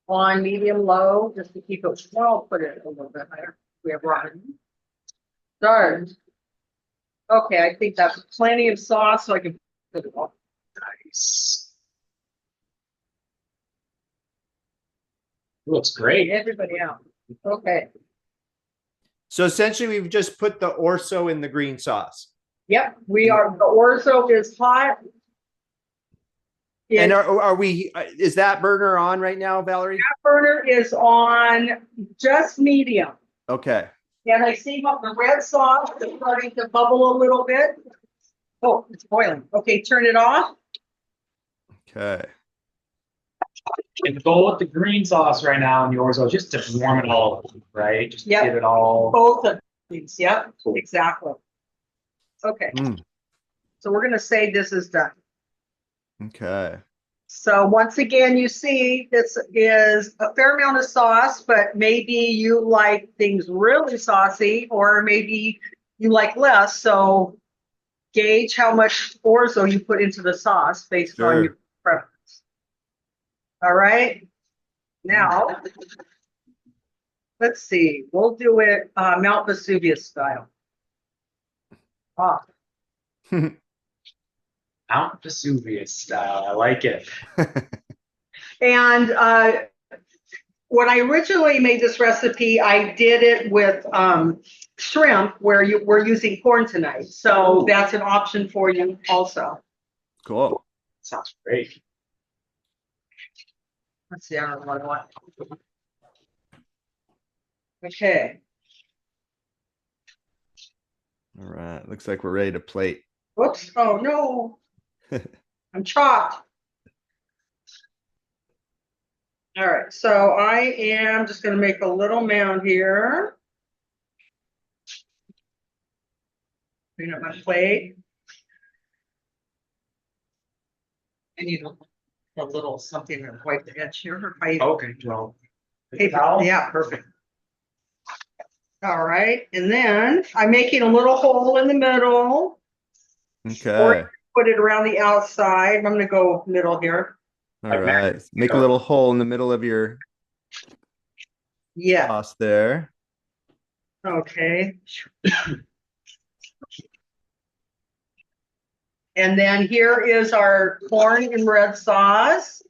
On medium low, just to keep it, well, I'll put it a little bit higher. We have rotten. Start. Okay, I think that's plenty of sauce, so I can put it all. Nice. Looks great. Everybody out. Okay. So essentially, we've just put the orzo in the green sauce. Yep, we are, the orzo is hot. And It- are we, is that burner on right now, Valerie? That burner is on just medium. Okay. And I see how the red sauce is starting to bubble a little bit. Oh, it's boiling. Okay, turn it off. Okay. And the goal with the green sauce right now in the orzo, just to warm it all up, right? Just to Yep. get it all. Both of these, yep, exactly. Okay, Mm, so we're gonna say this is done. okay. So once again, you see this is a fair amount of sauce, but maybe you like things really saucy, or maybe you like less. So gauge how much orzo you put into the sauce based on your Sure. preference. All right, now let's see. We'll do it Mount Vesuvius style. Ah, Mount Vesuvius style. I like it. and when I originally made this recipe, I did it with shrimp, where we're using corn tonight. So that's an option for you also. Cool. Sounds great. Let's see, I don't know what I want. Okay, All right. Looks like we're ready to plate. whoops, oh no. I'm chopped. All right, so I am just gonna make a little mound here. Clean up my plate. I need a little something to wipe the edge here. If I- Okay, well. Paper, yeah, perfect. All right, and then I'm making a little hole in the middle, Okay. put it around the outside. I'm gonna go middle here. All right. Make a little hole in the middle of your Yeah, sauce there. okay. And then here is our corn and red sauce.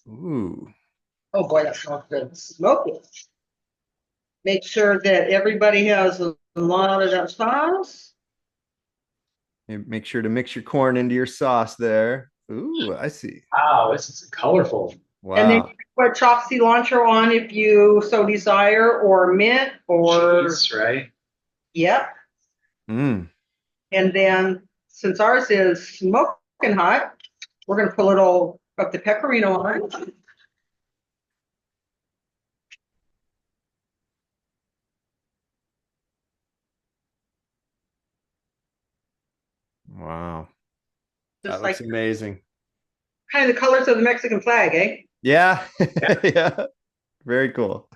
Ooh. Oh boy, that smells good. Smoky. Make sure that everybody has a lot of that sauce. And make sure to mix your corn into your sauce there. Ooh, I see. Wow, this is colorful. And then you Wow. can put chopped cilantro on if you so desire, or mint, or, Cheese, right? yep. Mm. And then since ours is smoking hot, we're gonna put a little of the pecorino on it. Wow. That Just looks like amazing. kind of the colors of the Mexican flag, eh? Yeah. Yeah. Very cool.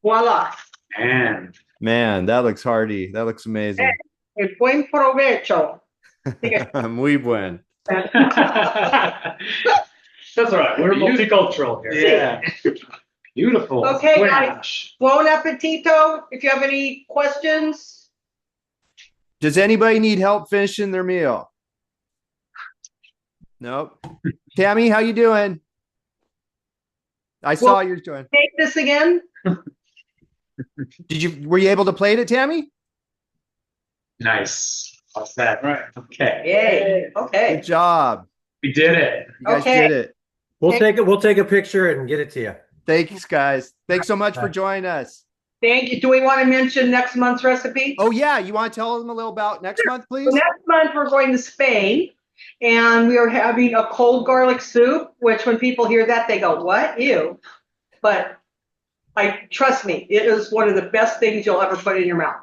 Voila. And Man, that looks hearty. That looks amazing. El buen provecho. Muy buen. That's all right. We're multicultural here. yeah, beautiful. Okay, Well, guys. Buon appetito. If you have any questions, Does anybody need help finishing their meal? Nope. Tammy, how you doing? I saw you doing. take this again. Were you able to plate it, Tammy? Nice. What's that? Right. Okay. Yay. Good Okay. job. We did it. You guys Okay. did it. We'll take a picture and get it to you. Thanks, guys. Thanks so much for joining us. Thank you. Do we want to mention next month's recipe? Oh, yeah. You want to tell them a little about next month, please? Next month, we're going to Spain, and we are having a cold garlic soup, which when people hear that, they go, what? Ew. But trust me, it is one of the best things you'll ever put in your mouth.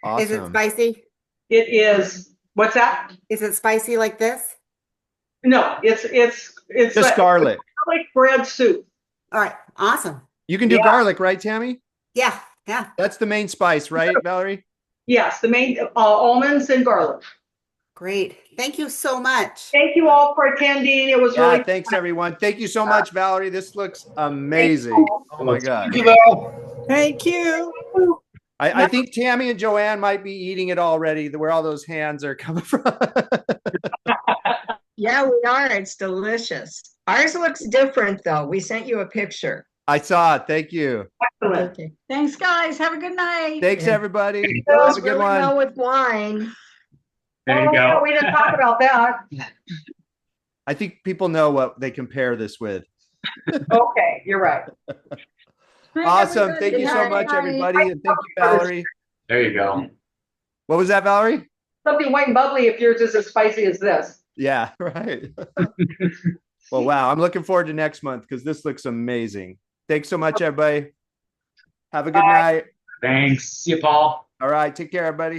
Awesome. Is it spicy? It is, what's that? Is it spicy like this? No, it's Just like garlic. garlic bread soup. All right. Awesome. You can do Yeah. garlic, right, Tammy? Yeah. Yeah. That's the main spice, right, Valerie? Yes, the main almonds and garlic. Great. Thank you so much. Thank you all for attending. It was Yeah, really thanks, everyone. Thank you so much, Valerie. This looks amazing. Oh, my God. Thank you, Val. Thank you. I think Tammy and Joanne might be eating it already, where all those hands are coming from. Yeah, we are. It's delicious. Ours looks different though. We sent you a picture. I saw it. Thank you. excellent. Okay. Thanks, guys. Have a good night. Thanks, Yeah. everybody. It Have goes a good really one. well with wine. There you Oh, yeah, go. we didn't talk about that. I think people know what they compare this with. Okay, you're right. Awesome. Thank you so Good much, night. everybody. And thank you, Valerie. There you go. What was that, Valerie? Something white and bubbly if yours is as spicy as this. Yeah, right. Well, wow. I'm looking forward to next month because this looks amazing. Thanks so much, everybody. Have a good night. Thanks. See you, Paul. All right. Take care, everybody.